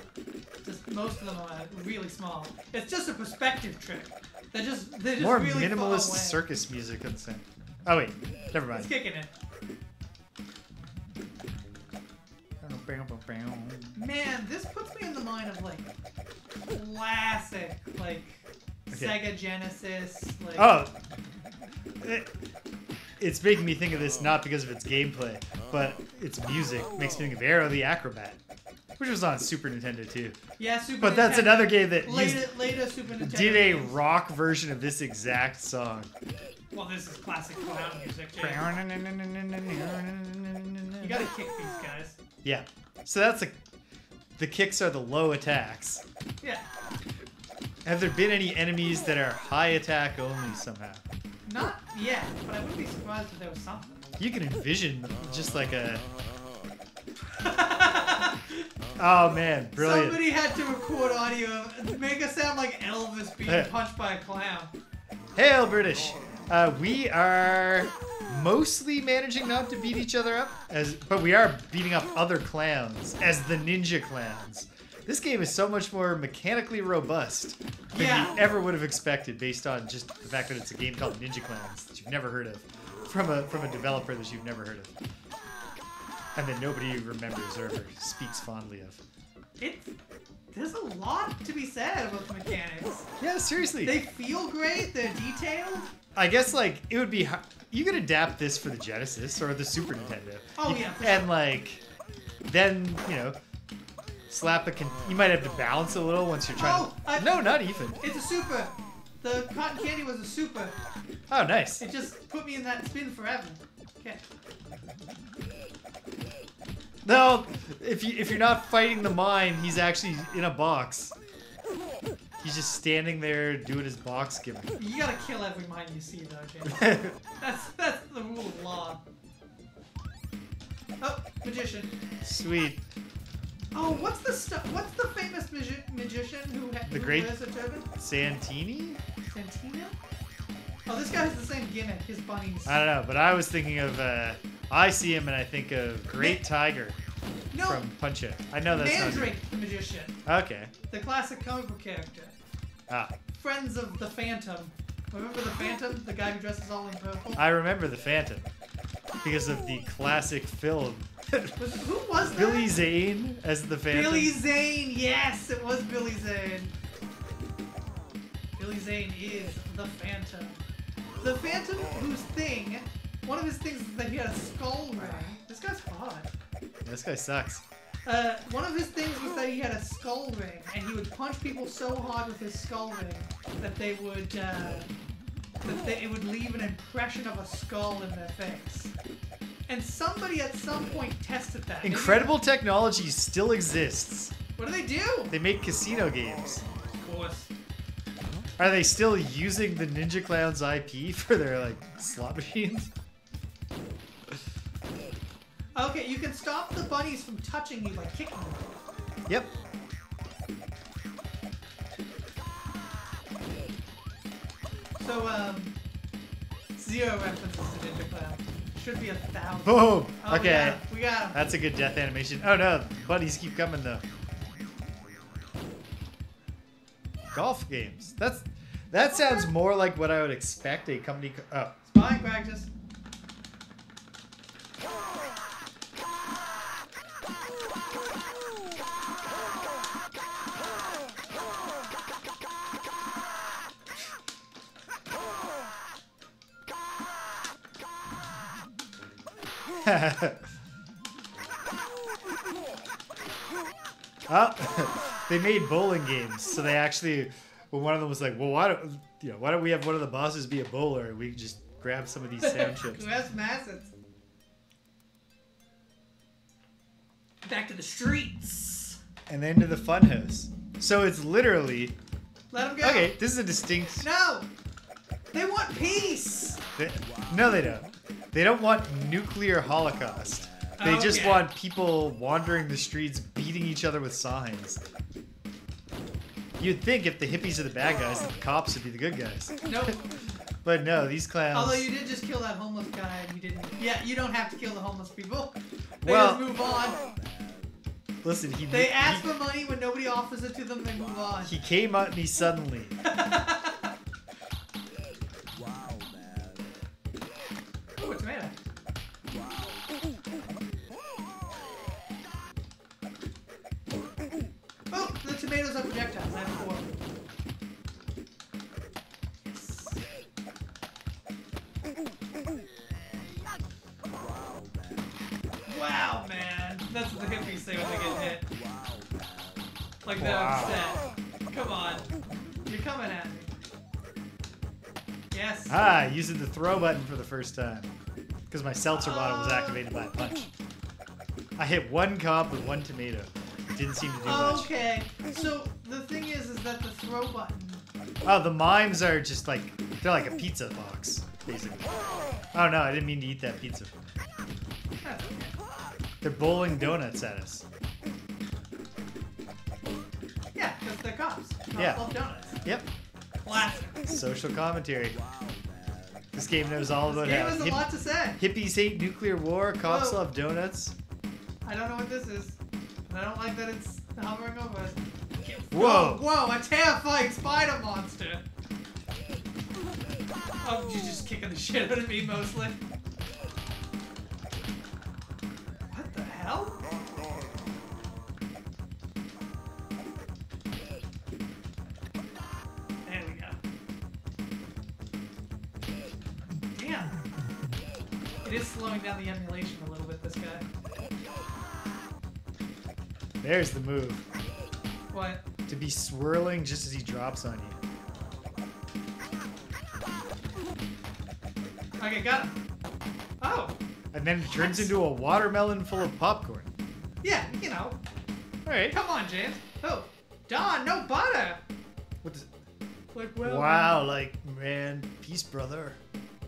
[SPEAKER 2] Just most of them are really small. It's just a perspective trick. They're just
[SPEAKER 1] More
[SPEAKER 2] really
[SPEAKER 1] minimalist
[SPEAKER 2] far away.
[SPEAKER 1] circus music on the same. Oh, wait. Never mind.
[SPEAKER 2] It's kicking in. Man, this puts me in the mind of like classic, like Sega Genesis. Like,
[SPEAKER 1] oh, it's making me think of this not because of its gameplay, but its music makes me think of Arrow the Acrobat, which was on Super Nintendo too.
[SPEAKER 2] Yeah, Super.
[SPEAKER 1] But
[SPEAKER 2] Nintendo,
[SPEAKER 1] that's another game that
[SPEAKER 2] later Super Nintendo
[SPEAKER 1] did a
[SPEAKER 2] games.
[SPEAKER 1] rock version of this exact song.
[SPEAKER 2] Well, this is classic clown music too. You gotta kick these guys.
[SPEAKER 1] Yeah. So that's the kicks are the low attacks.
[SPEAKER 2] Yeah.
[SPEAKER 1] Have there been any enemies that are high attack only somehow?
[SPEAKER 2] Not yet, but I wouldn't be surprised if there was something.
[SPEAKER 1] You can envision just like a... Oh man, brilliant.
[SPEAKER 2] Somebody had to record audio and make it sound like Elvis being punched by a clown.
[SPEAKER 1] Hail British! We are mostly managing not to beat each other up, but we are beating up other clowns as the ninja clowns. This game is so much more mechanically robust than you ever would have expected based on just the fact that it's a game called Ninja Clowns that you've never heard of from a developer that you've never heard of. And that nobody remembers or ever speaks fondly of.
[SPEAKER 2] There's a lot to be said about the mechanics.
[SPEAKER 1] Yeah, seriously.
[SPEAKER 2] They feel great. They're detailed.
[SPEAKER 1] I guess like it would be you could adapt this for the Genesis or the Super Nintendo.
[SPEAKER 2] Oh yeah.
[SPEAKER 1] And like then slap you might have to balance a little once you're trying. No, not even.
[SPEAKER 2] It's a super. The cotton candy was a super.
[SPEAKER 1] Oh, nice.
[SPEAKER 2] It just put me in that spin forever. Okay.
[SPEAKER 1] No, if you're not fighting the mime, he's actually in a box. He's just standing there doing his box gimmick.
[SPEAKER 2] You gotta kill every mine you see, though, James. that's the rule of law. Oh, magician.
[SPEAKER 1] Sweet.
[SPEAKER 2] Oh, what's the famous magician who wears a turban?
[SPEAKER 1] Santini?
[SPEAKER 2] Santino? Oh, this guy has the same gimmick. His bunnies.
[SPEAKER 1] I don't know, but I was thinking of. I see him and I think of Great Tiger from Punch-Out. I know that's
[SPEAKER 2] Mandrake, the magician.
[SPEAKER 1] Okay.
[SPEAKER 2] The classic comic book character.
[SPEAKER 1] Ah.
[SPEAKER 2] Friends of the Phantom. Remember the Phantom? The guy who dresses all in purple?
[SPEAKER 1] I remember the Phantom because of the classic film.
[SPEAKER 2] Who was that?
[SPEAKER 1] Billy Zane as the Phantom.
[SPEAKER 2] Billy Zane, yes, it was Billy Zane. Billy Zane is the Phantom. The Phantom, one of his things is that he had a skull ring. This guy's hot.
[SPEAKER 1] This guy sucks.
[SPEAKER 2] One of his things was that he had a skull ring, and he would punch people so hard with his skull ring that it would leave an impression of a skull in their face. And somebody at some point tested that.
[SPEAKER 1] Incredible technology still exists.
[SPEAKER 2] What do they do?
[SPEAKER 1] They make casino games.
[SPEAKER 2] Of course.
[SPEAKER 1] Are they still using the Ninja Clowns IP for their like slot machines?
[SPEAKER 2] Okay, you can stop the bunnies from touching you by kicking them.
[SPEAKER 1] Yep.
[SPEAKER 2] So, 0 references to Ninja Clown. Should be 1,000.
[SPEAKER 1] Boom!
[SPEAKER 2] Oh,
[SPEAKER 1] Okay.
[SPEAKER 2] We got him.
[SPEAKER 1] That's a good death animation. Oh no, bunnies keep coming though. Golf games. That sounds more like what I would expect a company. Oh.
[SPEAKER 2] Spying practice.
[SPEAKER 1] Oh, they made bowling games, so they actually when one of them was like, well, why don't we have one of the bosses be a bowler and we can just grab some of these sound chips?
[SPEAKER 2] Who has assets? Back to the streets.
[SPEAKER 1] And then to the funhouse. So it's literally...
[SPEAKER 2] Let them go.
[SPEAKER 1] Okay, this is a distinct...
[SPEAKER 2] No! They want peace!
[SPEAKER 1] No, they don't. They don't want nuclear holocaust. They just want people wandering the streets, beating each other with signs. You'd think if the hippies are the bad guys, that the cops would be the good guys.
[SPEAKER 2] Nope.
[SPEAKER 1] But no, these clowns...
[SPEAKER 2] Although you did just kill that homeless guy and you didn't... Yeah, you don't have to kill the homeless people. They
[SPEAKER 1] Well,
[SPEAKER 2] just move on.
[SPEAKER 1] Listen,
[SPEAKER 2] They ask for money when nobody offers it to them, they move on.
[SPEAKER 1] He came at me suddenly.
[SPEAKER 2] Ooh, a tomato. Oh, the tomatoes are projectiles. I have 4. Wow, man. That's what the hippies say when they get hit. Like they're upset. Come on. You're coming at me. Yes.
[SPEAKER 1] Ah, using the throw button for the first time. Because my seltzer bottle was activated by a punch. I hit one cop with 1 tomato. It didn't seem to do much.
[SPEAKER 2] Okay. So the thing is that the throw button...
[SPEAKER 1] Oh, the mimes are just like... They're like a pizza box, basically. Oh no, I didn't mean to eat that pizza.
[SPEAKER 2] That's okay.
[SPEAKER 1] They're bowling donuts at us.
[SPEAKER 2] Yeah, because they're cops. Cops
[SPEAKER 1] Yeah.
[SPEAKER 2] love donuts.
[SPEAKER 1] Yep.
[SPEAKER 2] Classic.
[SPEAKER 1] Social commentary. This game knows all about
[SPEAKER 2] This game
[SPEAKER 1] how
[SPEAKER 2] has a lot to say.
[SPEAKER 1] hippies hate nuclear war, cops
[SPEAKER 2] Whoa.
[SPEAKER 1] love donuts.
[SPEAKER 2] I don't know what this is. And I don't like that it's hovering over us.
[SPEAKER 1] Whoa.
[SPEAKER 2] Whoa, a terrifying spider monster. Oh, you're just kicking the shit out of me mostly. What the hell? There we go. Damn. It is slowing down the emulation a little bit, this guy.
[SPEAKER 1] There's the move.
[SPEAKER 2] What?
[SPEAKER 1] To be swirling just as he drops on you.
[SPEAKER 2] Okay, got him. Oh.
[SPEAKER 1] And then it turns into a watermelon full of popcorn.
[SPEAKER 2] Yeah, you know.
[SPEAKER 1] Alright.
[SPEAKER 2] Come on, James. Oh. Don, no butter.
[SPEAKER 1] What does...
[SPEAKER 2] Like, well,
[SPEAKER 1] Wow, like, man, peace, brother.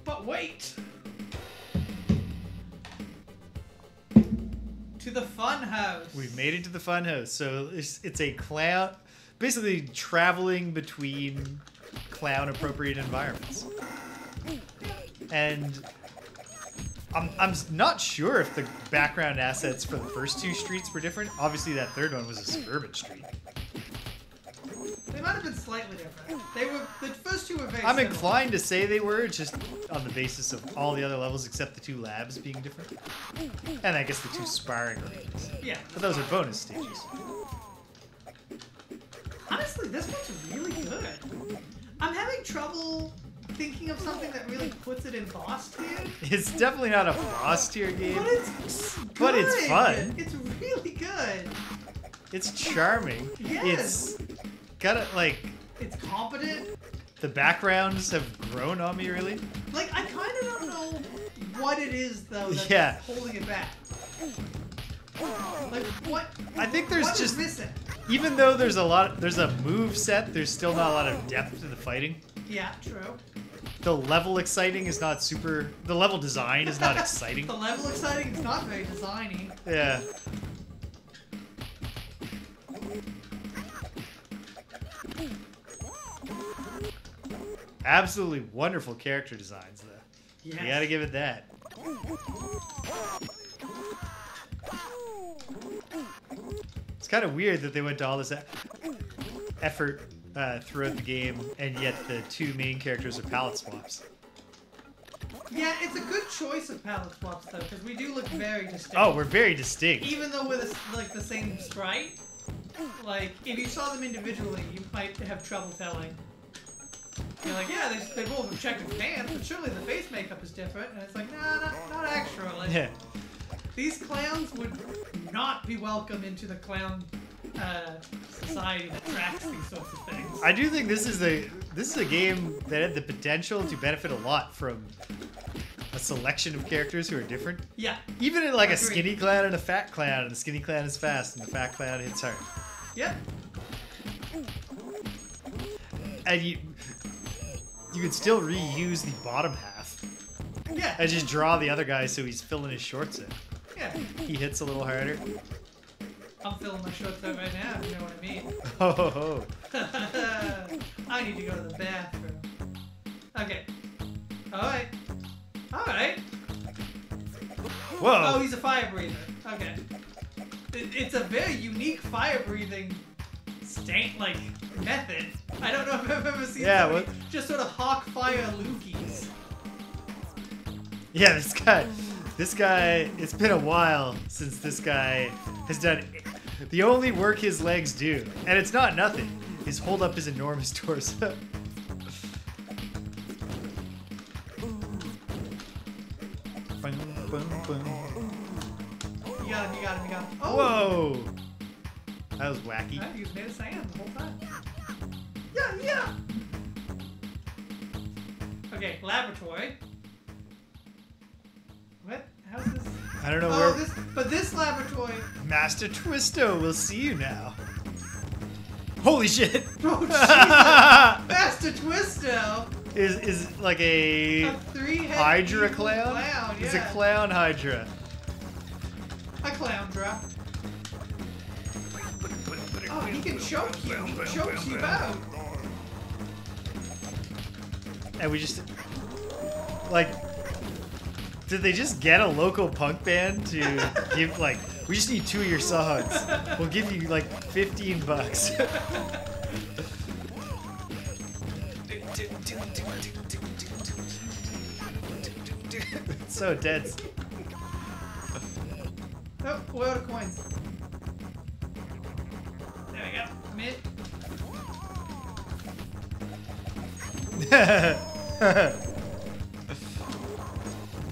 [SPEAKER 2] But wait. To the fun house.
[SPEAKER 1] We've made it to the fun house. So it's a clown, basically traveling between clown-appropriate environments. And I'm not sure if the background assets for the first 2 streets were different. Obviously, that third one was a suburban street.
[SPEAKER 2] They might have been slightly different. They were the first 2 were very
[SPEAKER 1] I'm
[SPEAKER 2] similar.
[SPEAKER 1] inclined to say they were, just on the basis of all the other levels except the 2 labs being different. And I guess the 2 sparring arenas.
[SPEAKER 2] Yeah.
[SPEAKER 1] But those are bonus stages.
[SPEAKER 2] Honestly, this one's really good. I'm having trouble thinking of something that really puts it in boss tier.
[SPEAKER 1] It's definitely not a boss tier game.
[SPEAKER 2] But it's good.
[SPEAKER 1] But it's fun.
[SPEAKER 2] It's really good.
[SPEAKER 1] It's charming.
[SPEAKER 2] Yes.
[SPEAKER 1] It's got a, like,
[SPEAKER 2] It's competent.
[SPEAKER 1] the backgrounds have grown on me, really.
[SPEAKER 2] Like, I kind of don't know what it is, though, that's
[SPEAKER 1] Yeah.
[SPEAKER 2] holding it back. Like, what?
[SPEAKER 1] I think there's
[SPEAKER 2] what is
[SPEAKER 1] just,
[SPEAKER 2] missing?
[SPEAKER 1] even though there's a move set, there's still not a lot of depth to the fighting.
[SPEAKER 2] Yeah, true.
[SPEAKER 1] The level exciting is not super, the level design is not exciting.
[SPEAKER 2] The level exciting is not very designy.
[SPEAKER 1] Yeah. Absolutely wonderful character designs, though.
[SPEAKER 2] Yes.
[SPEAKER 1] You gotta give it that. It's kind of weird that they went to all this effort throughout the game, and yet the 2 main characters are palette swaps.
[SPEAKER 2] Yeah, it's a good choice of palette swaps, though, because we do look very distinct.
[SPEAKER 1] Oh, we're very distinct.
[SPEAKER 2] Even though we're like the same sprite, like, if you saw them individually, you might have trouble telling. You're like, yeah, they both have checked pants, but surely the face makeup is different. And it's like, nah, not actually.
[SPEAKER 1] Yeah.
[SPEAKER 2] These clowns would not be welcome into the clown society that tracks these sorts of things.
[SPEAKER 1] I do think this is a game that had the potential to benefit a lot from a selection of characters who are different.
[SPEAKER 2] Yeah.
[SPEAKER 1] Even in like a skinny clown and a fat clown, and the skinny clown is fast and the fat clown hits hard.
[SPEAKER 2] Yep.
[SPEAKER 1] And you could still reuse the bottom half.
[SPEAKER 2] Yeah.
[SPEAKER 1] And just draw the other guy so he's filling his shorts in.
[SPEAKER 2] Yeah.
[SPEAKER 1] He hits a little harder.
[SPEAKER 2] I'm filling my shorts out right now, you know what I mean?
[SPEAKER 1] Ho ho ho.
[SPEAKER 2] I need to go to the bathroom. Okay. Alright. Alright.
[SPEAKER 1] Whoa.
[SPEAKER 2] Oh, he's a fire breather. Okay. It's a very unique fire breathing method. I don't know if I've ever seen somebody just sort of hawk fire loogies.
[SPEAKER 1] Yeah, this guy, it's been a while since this guy has done the only work his legs do. And it's not nothing. Is hold up his enormous torso.
[SPEAKER 2] You got him. Oh!
[SPEAKER 1] Whoa! That was wacky.
[SPEAKER 2] He was made of sand the whole time. Yeah! Okay, laboratory. What? How's this?
[SPEAKER 1] I don't know where.
[SPEAKER 2] This laboratory.
[SPEAKER 1] Master Twisto, we'll see you now. Holy shit!
[SPEAKER 2] Oh, Jesus! Master Twisto!
[SPEAKER 1] Is like a
[SPEAKER 2] three-headed
[SPEAKER 1] Hydra
[SPEAKER 2] evil
[SPEAKER 1] clown?
[SPEAKER 2] Yeah.
[SPEAKER 1] It's a clown Hydra.
[SPEAKER 2] A clown drop. Oh, he can choke you. He chokes you out.
[SPEAKER 1] And we just did they just get a local punk band to give we just need 2 of your songs. We'll give you like $15. It's so dense.
[SPEAKER 2] Oh, world of coins. There we go. Mid.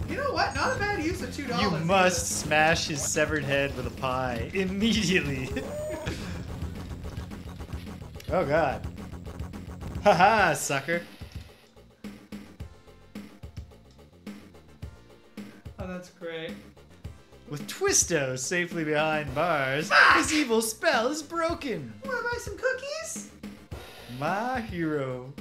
[SPEAKER 2] You know what? Not a bad use of $2.
[SPEAKER 1] You must smash his severed head with a pie immediately. Oh god. Haha, sucker.
[SPEAKER 2] Oh, that's great.
[SPEAKER 1] With Twisto safely behind bars, his evil spell is broken.
[SPEAKER 2] Wanna buy some cookies?
[SPEAKER 1] My hero.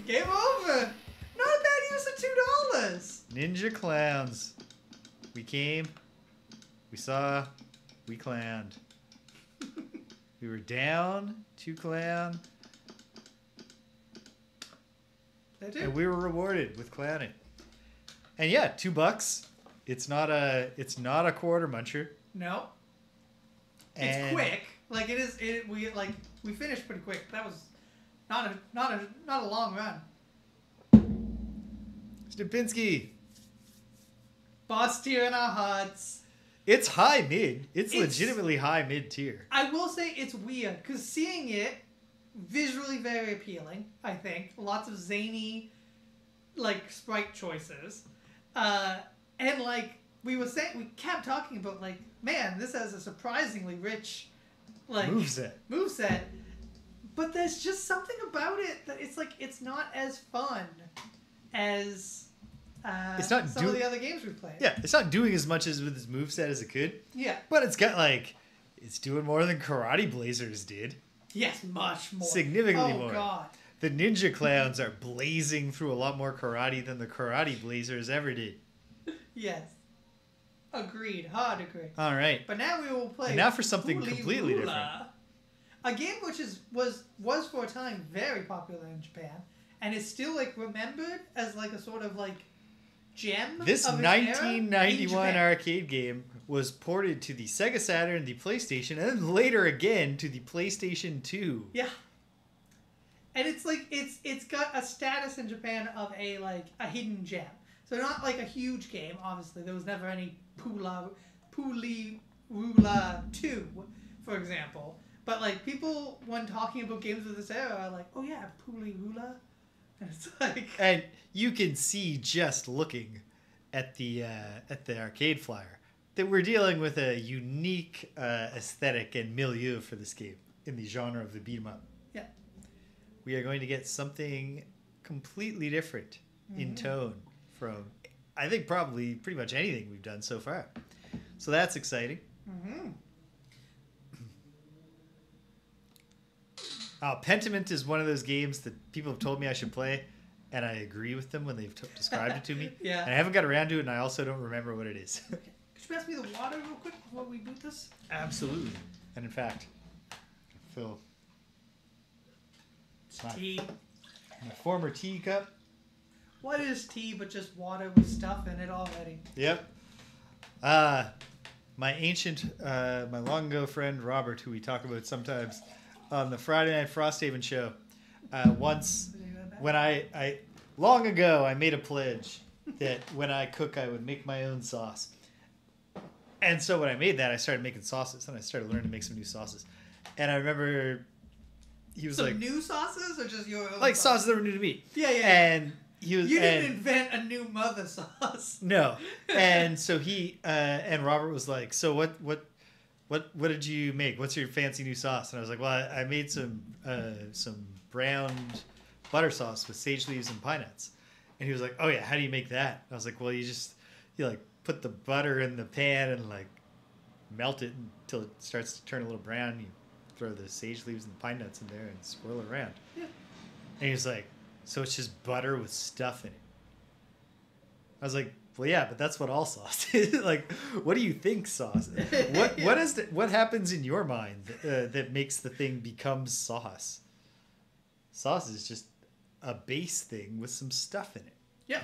[SPEAKER 2] Game over. Not a bad use of $2.
[SPEAKER 1] Ninja clowns. We came, we saw, we clowned. We were down to clown. And we were rewarded with clowning. And yeah, $2. It's not a quarter muncher.
[SPEAKER 2] No. It's quick. Like it is. We finished pretty quick. That was not a long run.
[SPEAKER 1] Stupinski.
[SPEAKER 2] Boss tier in our hearts.
[SPEAKER 1] It's high mid. It's legitimately high mid tier.
[SPEAKER 2] I will say it's weird because seeing it visually very appealing. I think lots of zany sprite choices. And we kept talking about man, this has a surprisingly rich moveset. But there's just something about it that it's not as fun as some of the other games we've played.
[SPEAKER 1] Yeah, it's not doing as much as with his moveset as it could.
[SPEAKER 2] Yeah.
[SPEAKER 1] But it's got it's doing more than Karate Blazers did.
[SPEAKER 2] Yes, much more.
[SPEAKER 1] Significantly more.
[SPEAKER 2] Oh god.
[SPEAKER 1] The Ninja Clowns are blazing through a lot more karate than the Karate Blazers ever did.
[SPEAKER 2] Yes. Agreed. Hard agree.
[SPEAKER 1] All right.
[SPEAKER 2] But now we will play.
[SPEAKER 1] And now for something completely different.
[SPEAKER 2] A game which was for a time very popular in Japan, and is still remembered as a sort of gem.
[SPEAKER 1] This
[SPEAKER 2] of its
[SPEAKER 1] 1991
[SPEAKER 2] era
[SPEAKER 1] arcade game was ported to the Sega Saturn, the PlayStation, and then later again to the PlayStation 2.
[SPEAKER 2] Yeah. And it's got a status in Japan of a hidden gem. So not a huge game, obviously. There was never any Puli Rula 2, for example. But people when talking about games of this era are like, oh yeah, Puli Rula. And it's
[SPEAKER 1] and you can see just looking at the arcade flyer. that we're dealing with a unique aesthetic and milieu for this game in the genre of the beat 'em up.
[SPEAKER 2] Yeah.
[SPEAKER 1] We are going to get something completely different in tone from, I think, probably pretty much anything we've done so far. So that's exciting. Pentiment is one of those games that people have told me I should play, and I agree with them when they've described it to me.
[SPEAKER 2] Yeah.
[SPEAKER 1] And I haven't got around to it, and I also don't remember what it is.
[SPEAKER 2] Okay. Could you pass me the water real quick before we boot this?
[SPEAKER 1] Absolutely. And in fact, Phil,
[SPEAKER 2] Tea.
[SPEAKER 1] my former teacup.
[SPEAKER 2] What is tea but just water with stuff in it already?
[SPEAKER 1] Yep. My my long ago friend Robert, who we talk about sometimes on the Friday Night Frosthaven show, once when I long ago I made a pledge that when I cook I would make my own sauce. And so when I made that, I started making sauces, and I started learning to make some new sauces. And I remember he was
[SPEAKER 2] Some
[SPEAKER 1] like,
[SPEAKER 2] new sauces or just your own?
[SPEAKER 1] like sauces that were new to me.
[SPEAKER 2] Yeah.
[SPEAKER 1] And he was.
[SPEAKER 2] You didn't invent a new mother sauce.
[SPEAKER 1] No. And so he and Robert was like, so what did you make? What's your fancy new sauce? And I was like, well, I made some browned butter sauce with sage leaves and pine nuts. And he was like, oh yeah, how do you make that? And I was like, well, you like put the butter in the pan and like melt it until it starts to turn a little brown. You throw the sage leaves and the pine nuts in there and swirl it around.
[SPEAKER 2] Yeah.
[SPEAKER 1] And he was like, so it's just butter with stuff in it. I was like, well, yeah, but that's what all sauce is. Like, what do you think sauce is? What happens in your mind that makes the thing become sauce? Sauce is just a base thing with some stuff in it.
[SPEAKER 2] Yeah.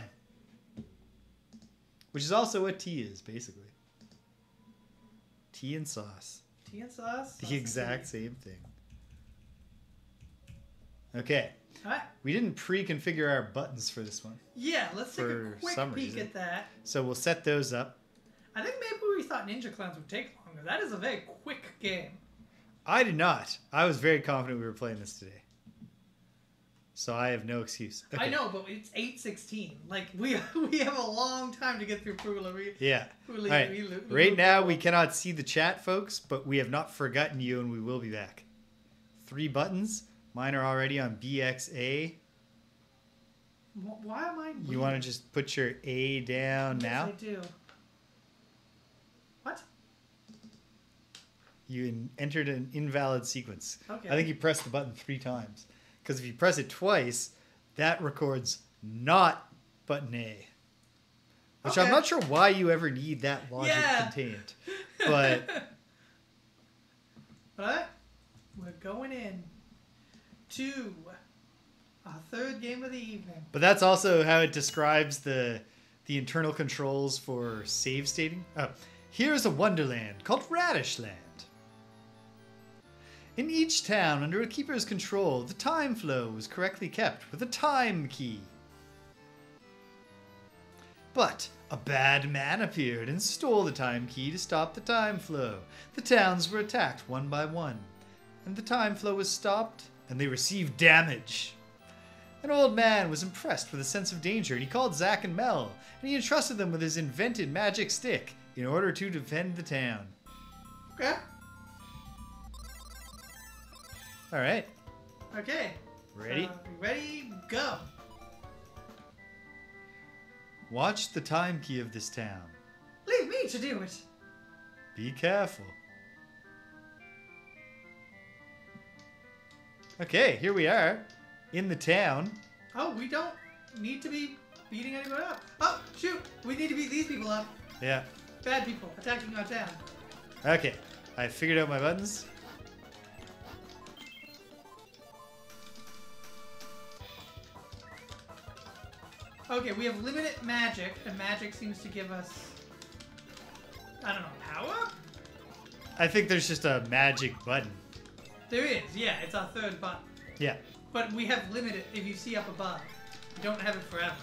[SPEAKER 1] Which is also what tea is, basically. Tea and sauce.
[SPEAKER 2] Tea and sauce?
[SPEAKER 1] The exact same thing. Okay.
[SPEAKER 2] All right.
[SPEAKER 1] We didn't pre-configure our buttons for this one.
[SPEAKER 2] Yeah, let's take a
[SPEAKER 1] For
[SPEAKER 2] quick
[SPEAKER 1] some
[SPEAKER 2] peek
[SPEAKER 1] reason.
[SPEAKER 2] at that.
[SPEAKER 1] So we'll set those up.
[SPEAKER 2] I think maybe we thought Ninja Clowns would take longer. That is a very quick game.
[SPEAKER 1] I did not. I was very confident we were playing this today. So I have no excuse. Okay.
[SPEAKER 2] I know, but it's 8:16. Like, we have a long time to get through Poolery.
[SPEAKER 1] Yeah. All right. Right now, we cannot see the chat, folks, but we have not forgotten you, and we will be back. 3 buttons. Mine are already on BXA.
[SPEAKER 2] Why am I...
[SPEAKER 1] You want to just put your A down now?
[SPEAKER 2] Yes, I do. What?
[SPEAKER 1] You entered an invalid sequence.
[SPEAKER 2] Okay.
[SPEAKER 1] I think you pressed the button 3 times. Because if you press it twice, that records not button A. Which I'm not sure why you ever need that logic contained. But...
[SPEAKER 2] But we're going in to our 3rd game of the evening.
[SPEAKER 1] But that's also how it describes the internal controls for save stating. Oh, here's a wonderland called Radishland. In each town under a keeper's control, the time flow was correctly kept with a time key. But a bad man appeared and stole the time key to stop the time flow. The towns were attacked one by one, and the time flow was stopped, and they received damage. An old man was impressed with a sense of danger, and he called Zack and Mel, and he entrusted them with his invented magic stick in order to defend the town.
[SPEAKER 2] Okay.
[SPEAKER 1] All right.
[SPEAKER 2] Okay.
[SPEAKER 1] Ready?
[SPEAKER 2] Ready, go.
[SPEAKER 1] Watch the time key of this town.
[SPEAKER 2] Leave me to do it.
[SPEAKER 1] Be careful. Okay, here we are in the town.
[SPEAKER 2] Oh, we don't need to be beating anyone up. Oh, shoot. We need to beat these people up.
[SPEAKER 1] Yeah.
[SPEAKER 2] Bad people attacking our town.
[SPEAKER 1] Okay, I figured out my buttons.
[SPEAKER 2] Okay, we have limited magic, and magic seems to give us, I don't know, power?
[SPEAKER 1] I think there's just a magic button.
[SPEAKER 2] There is, yeah, it's our 3rd button.
[SPEAKER 1] Yeah.
[SPEAKER 2] But we have limited, if you see up above. You don't have it forever.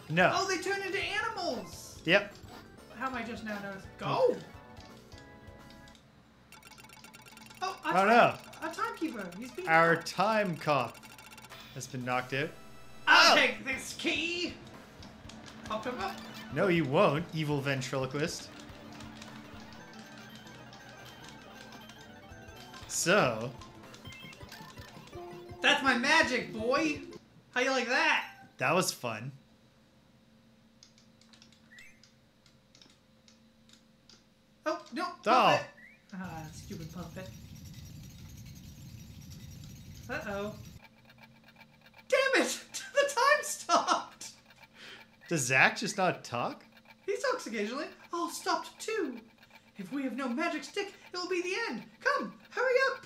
[SPEAKER 1] No.
[SPEAKER 2] Oh, they turn into animals!
[SPEAKER 1] Yep.
[SPEAKER 2] How am I just now noticing? Go! Oh,
[SPEAKER 1] no.
[SPEAKER 2] Our timekeeper, he's being
[SPEAKER 1] Our
[SPEAKER 2] knocked.
[SPEAKER 1] time cop has been knocked out.
[SPEAKER 2] I'll
[SPEAKER 1] Oh.
[SPEAKER 2] take this key! Pop him up.
[SPEAKER 1] No, you won't, evil ventriloquist. So...
[SPEAKER 2] That's my magic, boy! How you like that?
[SPEAKER 1] That was fun.
[SPEAKER 2] Oh, no!
[SPEAKER 1] Oh.
[SPEAKER 2] Puppet! Ah, stupid puppet. Uh-oh. Damn it! The time stopped!
[SPEAKER 1] Does Zach just not talk?
[SPEAKER 2] He talks occasionally. All stopped too. If we have no magic stick, it will be the end. Come, hurry up!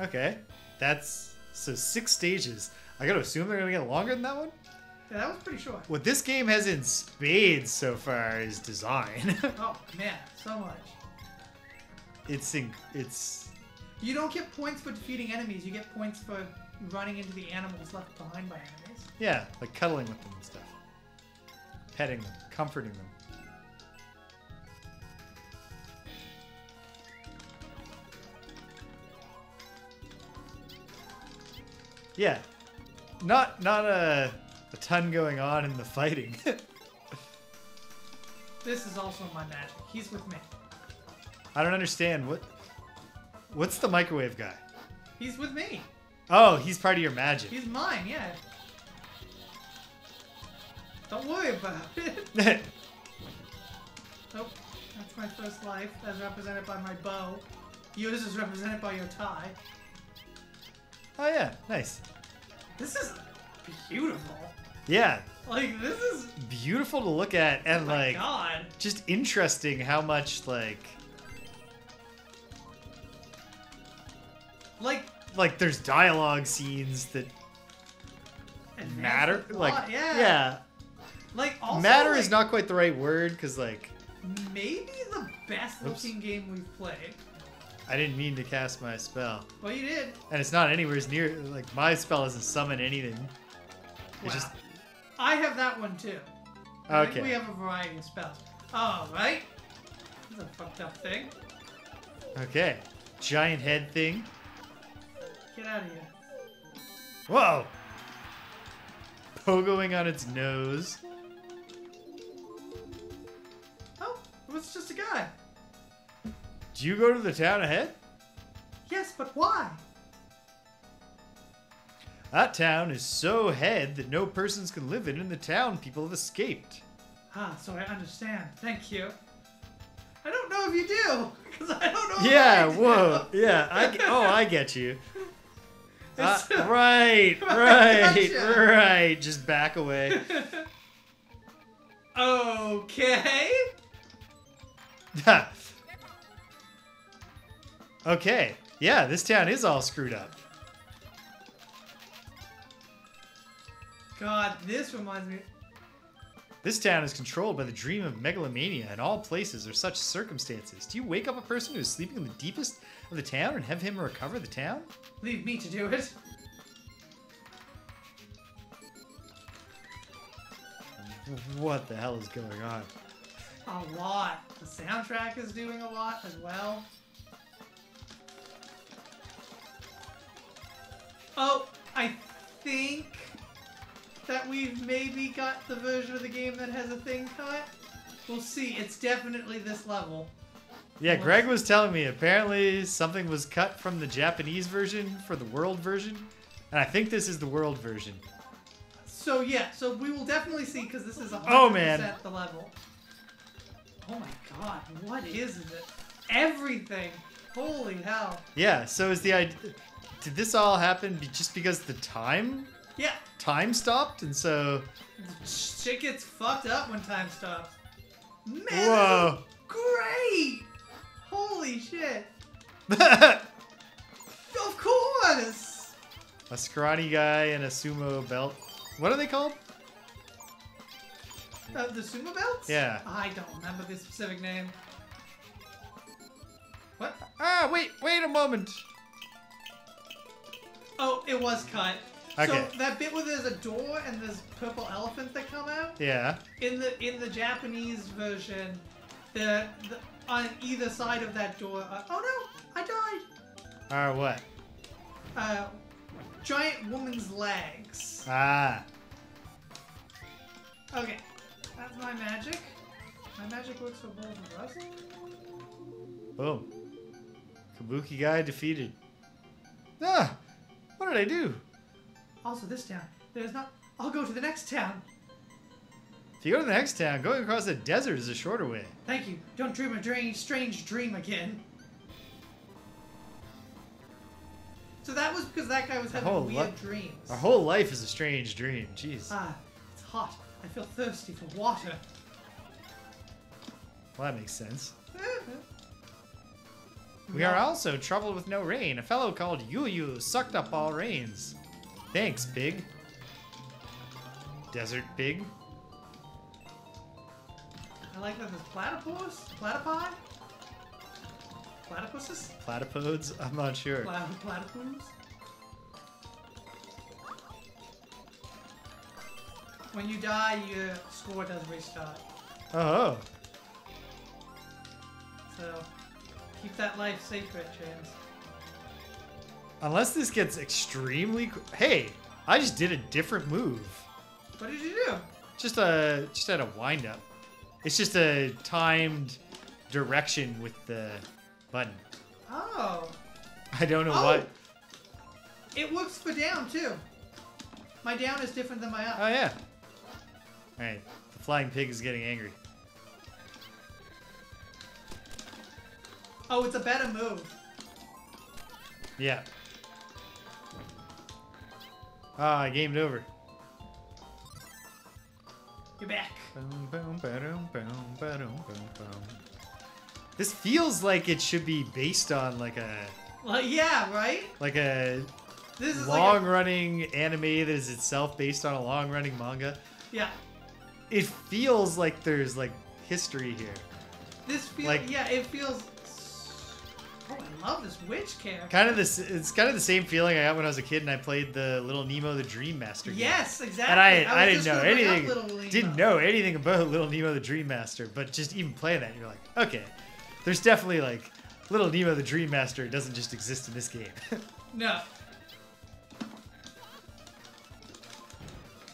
[SPEAKER 1] Okay. That's... So 6 stages. I gotta assume they're gonna get longer than that one?
[SPEAKER 2] Yeah, that was pretty short.
[SPEAKER 1] What this game has in spades so far is design.
[SPEAKER 2] Oh, man, so much.
[SPEAKER 1] It's...
[SPEAKER 2] You don't get points for defeating enemies. You get points for running into the animals left behind by enemies.
[SPEAKER 1] Yeah, like cuddling with them and stuff. Petting them, comforting them. Yeah, not a ton going on in the fighting.
[SPEAKER 2] This is also my magic. He's with me.
[SPEAKER 1] I don't understand what's the microwave guy?
[SPEAKER 2] He's with me.
[SPEAKER 1] Oh, he's part of your magic.
[SPEAKER 2] He's mine, yeah. Don't worry about it. Oh, that's my first life, as represented by my bow. Yours is represented by your tie.
[SPEAKER 1] Oh yeah, nice.
[SPEAKER 2] This is beautiful.
[SPEAKER 1] Yeah,
[SPEAKER 2] Like, this is...
[SPEAKER 1] beautiful to look at, and
[SPEAKER 2] Oh my
[SPEAKER 1] like
[SPEAKER 2] God.
[SPEAKER 1] just interesting how much like there's dialogue scenes that
[SPEAKER 2] Advance
[SPEAKER 1] matter.
[SPEAKER 2] the
[SPEAKER 1] Like
[SPEAKER 2] plot,
[SPEAKER 1] yeah.
[SPEAKER 2] Like, also,
[SPEAKER 1] Matter
[SPEAKER 2] like,
[SPEAKER 1] is not quite the right word, because like
[SPEAKER 2] maybe the best looking game we've played.
[SPEAKER 1] I didn't mean to cast my spell,
[SPEAKER 2] Well, you did.
[SPEAKER 1] and it's not anywhere near like my spell doesn't summon anything. It's
[SPEAKER 2] Wow.
[SPEAKER 1] just
[SPEAKER 2] I have that one too. I think
[SPEAKER 1] okay.
[SPEAKER 2] we have a variety of spells. Oh, right? This is a fucked up thing.
[SPEAKER 1] Okay, giant head thing.
[SPEAKER 2] Get out of here.
[SPEAKER 1] Whoa! Pogoing on its nose.
[SPEAKER 2] Oh, it was just a guy.
[SPEAKER 1] Do you go to the town ahead?
[SPEAKER 2] Yes, but why?
[SPEAKER 1] That town is so ahead that no persons can live in it, and the town people have escaped.
[SPEAKER 2] Ah, so I understand. Thank you. I don't know if you do, because I don't know.
[SPEAKER 1] Yeah,
[SPEAKER 2] if I do.
[SPEAKER 1] whoa, yeah. I get you.
[SPEAKER 2] It's-
[SPEAKER 1] Right,
[SPEAKER 2] Gotcha.
[SPEAKER 1] right. Just back away.
[SPEAKER 2] Okay.
[SPEAKER 1] Okay, yeah, this town is all screwed up.
[SPEAKER 2] God, this reminds me.
[SPEAKER 1] This town is controlled by the dream of megalomania, and all places are such circumstances. Do you wake up a person who is sleeping in the deepest of the town and have him recover the town?
[SPEAKER 2] Leave me to do it.
[SPEAKER 1] What the hell is going on?
[SPEAKER 2] A lot. The soundtrack is doing a lot as well. Oh, I think that we've maybe got the version of the game that has a thing cut. We'll see. It's definitely this level.
[SPEAKER 1] Yeah, Greg was telling me apparently something was cut from the Japanese version for the world version, and I think this is the world version.
[SPEAKER 2] So yeah, so we will definitely see because this is 100%
[SPEAKER 1] Oh, man.
[SPEAKER 2] the level. Oh my God, what is it? Everything. Holy hell.
[SPEAKER 1] Yeah, so is the idea... Did this all happen just because the time
[SPEAKER 2] Yeah,
[SPEAKER 1] stopped, and so...
[SPEAKER 2] shit gets fucked up when time stops. Man,
[SPEAKER 1] Whoa.
[SPEAKER 2] this is great. Holy shit.
[SPEAKER 1] A
[SPEAKER 2] Of course.
[SPEAKER 1] scrawny guy and a sumo belt. What are they called?
[SPEAKER 2] The sumo belts?
[SPEAKER 1] Yeah.
[SPEAKER 2] I don't remember the specific name. What?
[SPEAKER 1] Ah, wait a moment.
[SPEAKER 2] Oh, it was cut.
[SPEAKER 1] Okay.
[SPEAKER 2] So that bit where there's a door and there's purple elephants that come out.
[SPEAKER 1] Yeah.
[SPEAKER 2] In the Japanese version, the on either side of that door. Oh no! I died.
[SPEAKER 1] Or what?
[SPEAKER 2] giant woman's legs.
[SPEAKER 1] Ah.
[SPEAKER 2] Okay, that's my magic. My magic works for both of us.
[SPEAKER 1] Boom. Kabuki guy defeated. Ah! What did I do?
[SPEAKER 2] Also, this town. There's not. I'll go to the next town.
[SPEAKER 1] If you go to the next town, going across the desert is a shorter way.
[SPEAKER 2] Thank you. Don't dream a strange dream again. So that was because that guy was having weird dreams.
[SPEAKER 1] Our whole life is a strange dream. Jeez.
[SPEAKER 2] Ah, it's hot. I feel thirsty for water.
[SPEAKER 1] Well, that makes sense. We are also troubled with no rain. A fellow called Yu sucked up all rains. Thanks, pig. Desert pig.
[SPEAKER 2] I like that there's platypus? Platypi? Platypuses?
[SPEAKER 1] Platypodes? I'm not sure.
[SPEAKER 2] Platypus? When you die, your score does restart.
[SPEAKER 1] Oh.
[SPEAKER 2] So, keep that life sacred, James.
[SPEAKER 1] Unless this gets extremely... Hey, I just did a different move.
[SPEAKER 2] What did you do?
[SPEAKER 1] Just had a wind up. It's just a timed direction with the button.
[SPEAKER 2] Oh.
[SPEAKER 1] I don't know what.
[SPEAKER 2] It works for down, too. My down is different than my up.
[SPEAKER 1] Oh, yeah. Alright, the flying pig is getting angry.
[SPEAKER 2] Oh, it's a better move.
[SPEAKER 1] Yeah. Ah, I gamed over.
[SPEAKER 2] You're back.
[SPEAKER 1] This feels like it should be based on like a...
[SPEAKER 2] Well, yeah, right?
[SPEAKER 1] Like a
[SPEAKER 2] This is
[SPEAKER 1] long-running anime that is itself based on a long-running manga.
[SPEAKER 2] Yeah.
[SPEAKER 1] It feels like there's like history here.
[SPEAKER 2] This feels...
[SPEAKER 1] Like-
[SPEAKER 2] yeah, it feels... Oh, I love this witch character.
[SPEAKER 1] Kind of this. It's kind of the same feeling I got when I was a kid and I played the Little Nemo the Dream Master game.
[SPEAKER 2] Yes, exactly.
[SPEAKER 1] And I
[SPEAKER 2] was
[SPEAKER 1] didn't
[SPEAKER 2] just
[SPEAKER 1] know
[SPEAKER 2] gonna bring up
[SPEAKER 1] anything.
[SPEAKER 2] Little Nemo.
[SPEAKER 1] Didn't know anything about Little Nemo the Dream Master, but just even playing that, you're like, okay, there's definitely like Little Nemo the Dream Master doesn't just exist in this game.
[SPEAKER 2] No.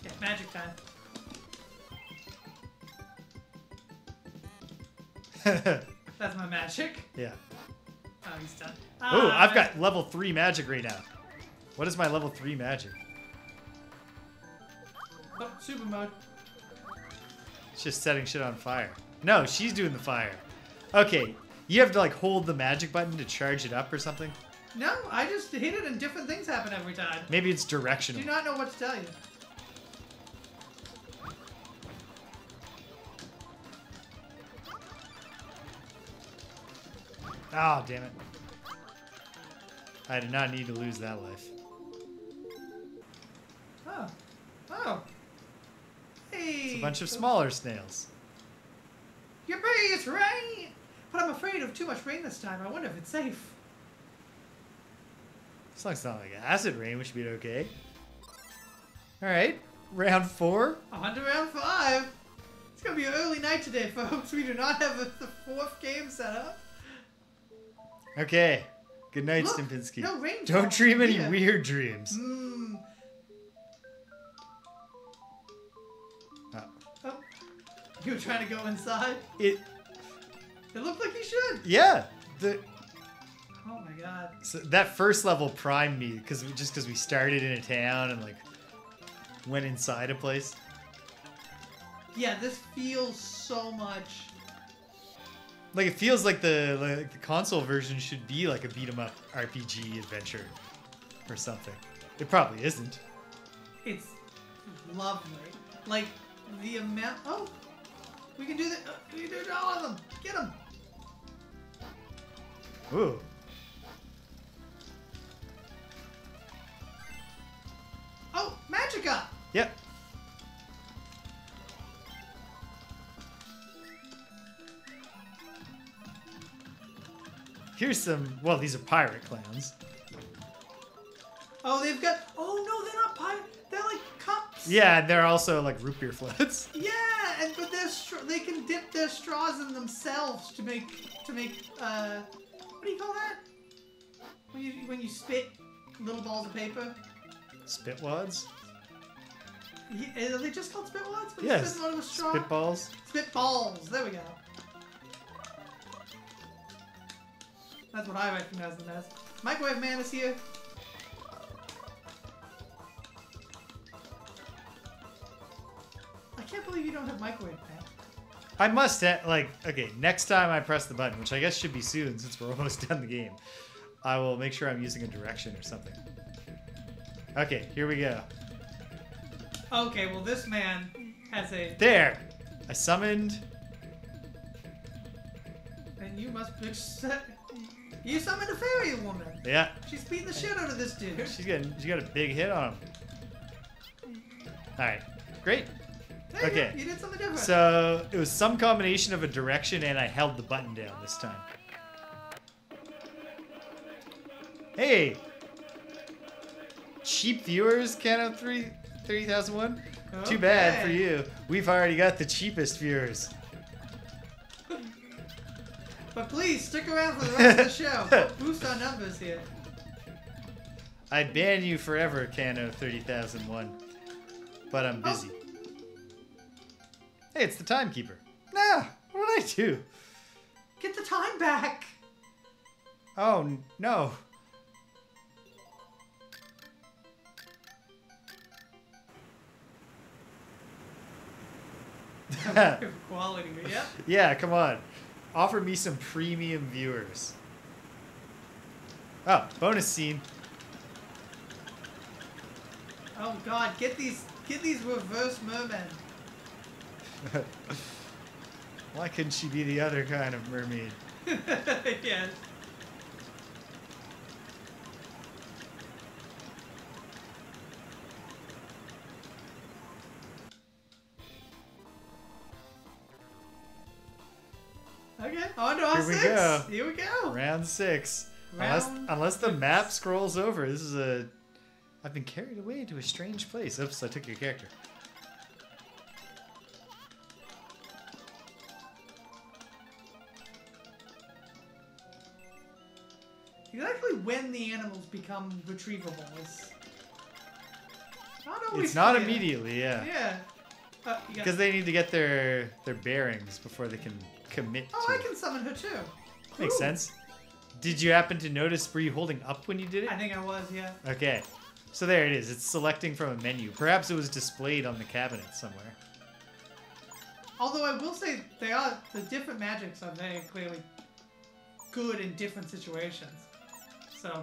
[SPEAKER 2] Yeah, magic time. That's my magic.
[SPEAKER 1] Yeah.
[SPEAKER 2] Oh, he's done.
[SPEAKER 1] Oh, I've got level 3 magic right now. What is my level 3 magic?
[SPEAKER 2] Oh, super mode.
[SPEAKER 1] It's just setting shit on fire. No, she's doing the fire. Okay, you have to like hold the magic button to charge it up or something?
[SPEAKER 2] No, I just hit it and different things happen every time.
[SPEAKER 1] Maybe it's directional.
[SPEAKER 2] Do not know what to tell you.
[SPEAKER 1] Oh, damn it. I did not need to lose that life.
[SPEAKER 2] Oh. Oh. Hey.
[SPEAKER 1] It's a bunch of smaller snails.
[SPEAKER 2] Yippee, it's rain! But I'm afraid of too much rain this time. I wonder if it's safe.
[SPEAKER 1] As long as it's not like acid rain, we should be okay. Alright, round 4.
[SPEAKER 2] On to round 5. It's gonna be an early night today, folks. We do not have the 4th game set up.
[SPEAKER 1] Okay. Good night,
[SPEAKER 2] Look,
[SPEAKER 1] Stimpinski.
[SPEAKER 2] no rain
[SPEAKER 1] Don't
[SPEAKER 2] falls
[SPEAKER 1] dream any
[SPEAKER 2] here.
[SPEAKER 1] weird dreams.
[SPEAKER 2] Mmm.
[SPEAKER 1] Oh.
[SPEAKER 2] Oh. You were trying to go inside?
[SPEAKER 1] It
[SPEAKER 2] looked like you should.
[SPEAKER 1] yeah.
[SPEAKER 2] Oh my god.
[SPEAKER 1] So that first level primed me because we started in a town and like went inside a place.
[SPEAKER 2] Yeah, this feels so much.
[SPEAKER 1] Like it feels like the console version should be like a beat 'em up RPG adventure or something. It probably isn't.
[SPEAKER 2] It's lovely. Like the amount. Oh, we can do that. We can do all of them. Get them.
[SPEAKER 1] Ooh.
[SPEAKER 2] Oh, Magica.
[SPEAKER 1] Yep. Here's some. Well, these are pirate clowns.
[SPEAKER 2] Oh, they've got. Oh no, they're not pirates. They're like cups.
[SPEAKER 1] Yeah, and they're also like root beer floats.
[SPEAKER 2] Yeah, but they can dip their straws in themselves to make what do you call that? When you spit. little balls of paper.
[SPEAKER 1] Spitwads?
[SPEAKER 2] Are they just called spitwads? But
[SPEAKER 1] Yes.
[SPEAKER 2] Spitwad was straw?
[SPEAKER 1] Spitballs?
[SPEAKER 2] Spitballs. There we go. That's what I recognize them as. Microwave Man is here. I can't believe you don't have Microwave Man.
[SPEAKER 1] I must have, like, okay, next time I press the button, which I guess should be soon since we're almost done the game, I will make sure I'm using a direction or something. Okay, here we go.
[SPEAKER 2] Okay, well this man has a...
[SPEAKER 1] There! I summoned...
[SPEAKER 2] And you must... You summoned a fairy woman.
[SPEAKER 1] Yeah.
[SPEAKER 2] She's beating the shit out of this dude.
[SPEAKER 1] She got a big hit on him. Alright, great.
[SPEAKER 2] Hey,
[SPEAKER 1] Okay.
[SPEAKER 2] You did something different.
[SPEAKER 1] So, it was some combination of a direction and I held the button down this time. Hey! Cheap viewers, Kano 3001? Too bad for you. We've already got the cheapest viewers.
[SPEAKER 2] But please, stick around for the rest of the show. Boost our numbers here.
[SPEAKER 1] I'd ban you forever, Kano 30,001. But I'm busy. Hey, it's the timekeeper. Nah, what did I do?
[SPEAKER 2] Get the time back.
[SPEAKER 1] Oh, no.
[SPEAKER 2] Quality, yeah.
[SPEAKER 1] Yeah, come on. Offer me some premium viewers. Oh, bonus scene.
[SPEAKER 2] Oh God, get these reverse mermen.
[SPEAKER 1] Why couldn't she be the other kind of mermaid?
[SPEAKER 2] Yes. Okay, on to our
[SPEAKER 1] Here we
[SPEAKER 2] 6.
[SPEAKER 1] go.
[SPEAKER 2] Here we go.
[SPEAKER 1] Round 6.
[SPEAKER 2] Round
[SPEAKER 1] Unless the
[SPEAKER 2] 6.
[SPEAKER 1] map scrolls over. This is a... I've been carried away to a strange place. Oops, I took your character.
[SPEAKER 2] Exactly when the animals become retrievable is not always
[SPEAKER 1] It's not
[SPEAKER 2] clear.
[SPEAKER 1] immediately, yeah.
[SPEAKER 2] Yeah.
[SPEAKER 1] Because they need to get their bearings before they can commit
[SPEAKER 2] Oh,
[SPEAKER 1] to
[SPEAKER 2] I
[SPEAKER 1] it.
[SPEAKER 2] can summon her too.
[SPEAKER 1] Makes
[SPEAKER 2] Ooh.
[SPEAKER 1] sense. Did you happen to notice, were you holding up when you did it?
[SPEAKER 2] I think I was, yeah.
[SPEAKER 1] Okay. So there it is. It's selecting from a menu. Perhaps it was displayed on the cabinet somewhere.
[SPEAKER 2] Although I will say the different magics are very clearly good in different situations. So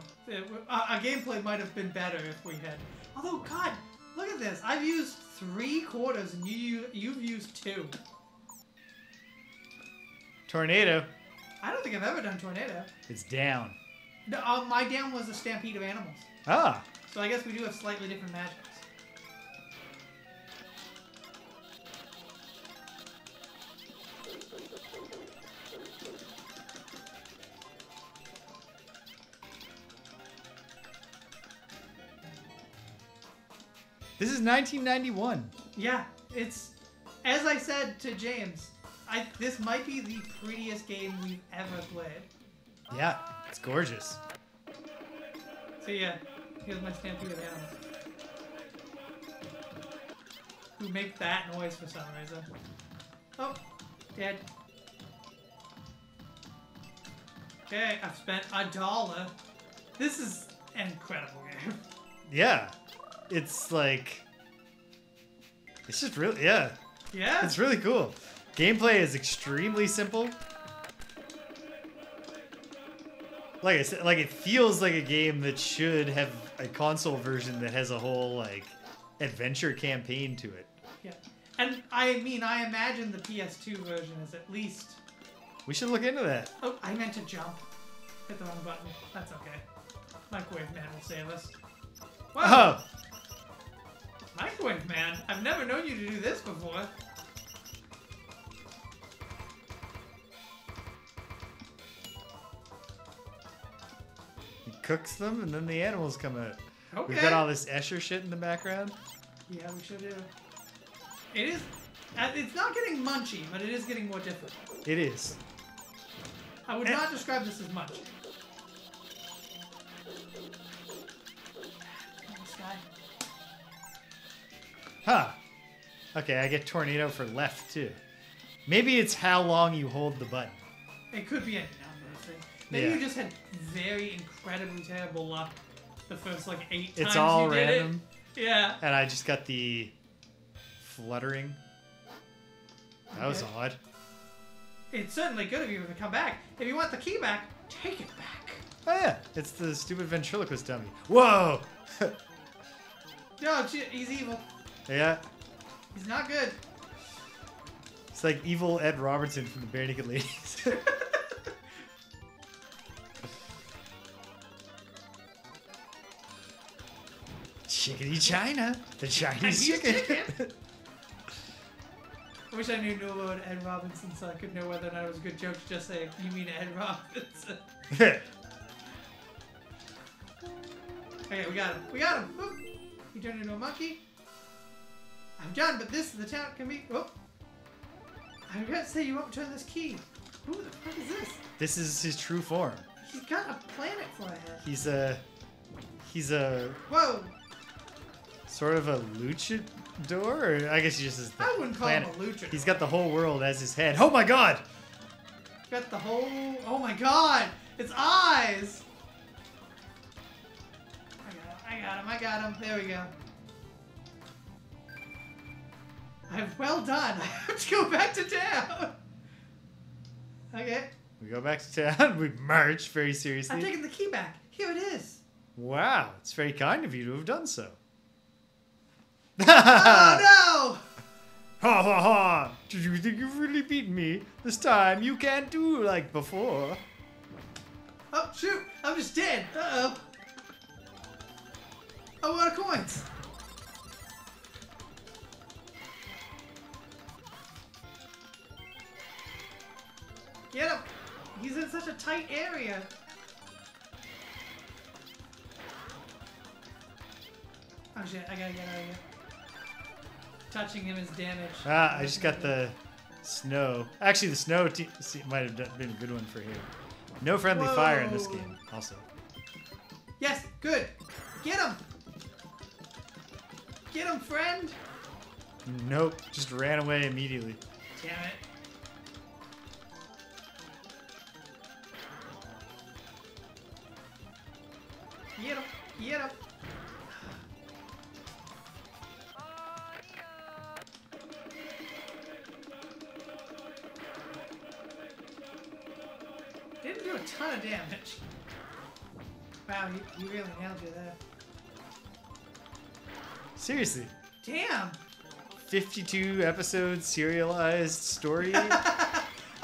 [SPEAKER 2] our gameplay might have been better if we had. Although God, look at this! I've used 3/4 and you've used 2.
[SPEAKER 1] Tornado.
[SPEAKER 2] I don't think I've ever done tornado.
[SPEAKER 1] It's down.
[SPEAKER 2] No, my down was a stampede of animals.
[SPEAKER 1] Ah.
[SPEAKER 2] So I guess we do have slightly different magics.
[SPEAKER 1] This is 1991.
[SPEAKER 2] Yeah, it's as I said to James. This might be the prettiest game we've ever played.
[SPEAKER 1] Yeah, it's gorgeous.
[SPEAKER 2] So yeah, here's my stampede of animals. Who make that noise for some reason. Oh, dead. Okay, I've spent $1. This is an incredible game.
[SPEAKER 1] Yeah. It's like... It's just really... Yeah.
[SPEAKER 2] Yeah?
[SPEAKER 1] It's really cool. Gameplay is extremely simple. Like I said, like it feels like a game that should have a console version that has a whole like adventure campaign to it.
[SPEAKER 2] Yeah. And I mean, I imagine the PS2 version is at least...
[SPEAKER 1] We should look into that.
[SPEAKER 2] Oh, I meant to jump. Hit the wrong button. That's okay. Microwave Man will save us. Wow!
[SPEAKER 1] Oh!
[SPEAKER 2] Microwave Man? I've never known you to do this before.
[SPEAKER 1] He cooks them and then the animals come out.
[SPEAKER 2] Okay.
[SPEAKER 1] We've got all this Escher shit in the background.
[SPEAKER 2] Yeah, we should do. It is... It's not getting munchy, but it is getting more difficult.
[SPEAKER 1] It is.
[SPEAKER 2] I would not describe this as munchy. this guy.
[SPEAKER 1] Huh. Okay, I get tornado for left too. Maybe it's how long you hold the button.
[SPEAKER 2] It could be a number of things. Maybe
[SPEAKER 1] Yeah.
[SPEAKER 2] you just had very incredibly terrible luck the first like 8 times
[SPEAKER 1] It's all
[SPEAKER 2] you did
[SPEAKER 1] random.
[SPEAKER 2] it. Yeah.
[SPEAKER 1] And I just got the fluttering. That was
[SPEAKER 2] Okay.
[SPEAKER 1] odd.
[SPEAKER 2] It's certainly good of you to come back. If you want the key back, take it back.
[SPEAKER 1] Oh yeah, it's the stupid ventriloquist dummy. Whoa!
[SPEAKER 2] No, he's evil.
[SPEAKER 1] Yeah,
[SPEAKER 2] He's not good.
[SPEAKER 1] it's like evil Ed Robertson from the Bare Naked Ladies. Chickadee China, the Chinese chicken.
[SPEAKER 2] I wish I knew no about Ed Robinson so I could know whether or not it was a good joke to just say, you mean Ed Robinson. Okay, we got him. We got him. Oop. He turned into a monkey. I'm done, but this is the town can be. Oh. I regret to say you won't turn this key. Who the fuck is this?
[SPEAKER 1] This is his true form.
[SPEAKER 2] He's got a planet for a head.
[SPEAKER 1] He's a
[SPEAKER 2] Whoa.
[SPEAKER 1] sort of a luchador, or I guess he just is the
[SPEAKER 2] I wouldn't call
[SPEAKER 1] planet.
[SPEAKER 2] him a luchador.
[SPEAKER 1] He's got the whole world as his head. Oh my god!
[SPEAKER 2] Got the whole. Oh my god! It's eyes! I got him. There we go. Well done. I have to go back to town. Okay.
[SPEAKER 1] We go back to town. We march very seriously.
[SPEAKER 2] I'm taking the key back. Here it is.
[SPEAKER 1] Wow, it's very kind of you to have done so.
[SPEAKER 2] Oh no!
[SPEAKER 1] Ha ha ha! Did you think you've really beaten me? This time you can't do like before.
[SPEAKER 2] Oh shoot! I'm just dead. Uh oh. Oh, what are coins? Get him! He's in such a tight area. Oh shit! I gotta get out of here. Touching him is damage.
[SPEAKER 1] Ah, I just got the snow. Actually, the snow might have been a good one for him. No friendly fire in this
[SPEAKER 2] Whoa.
[SPEAKER 1] game, also.
[SPEAKER 2] Yes, good. Get him! Get him, friend!
[SPEAKER 1] Nope, just ran away immediately.
[SPEAKER 2] Damn it. Get him! Get him! Didn't do a ton of damage. Wow, you really nailed you there.
[SPEAKER 1] Seriously,
[SPEAKER 2] Damn!
[SPEAKER 1] 52 episodes, serialized story,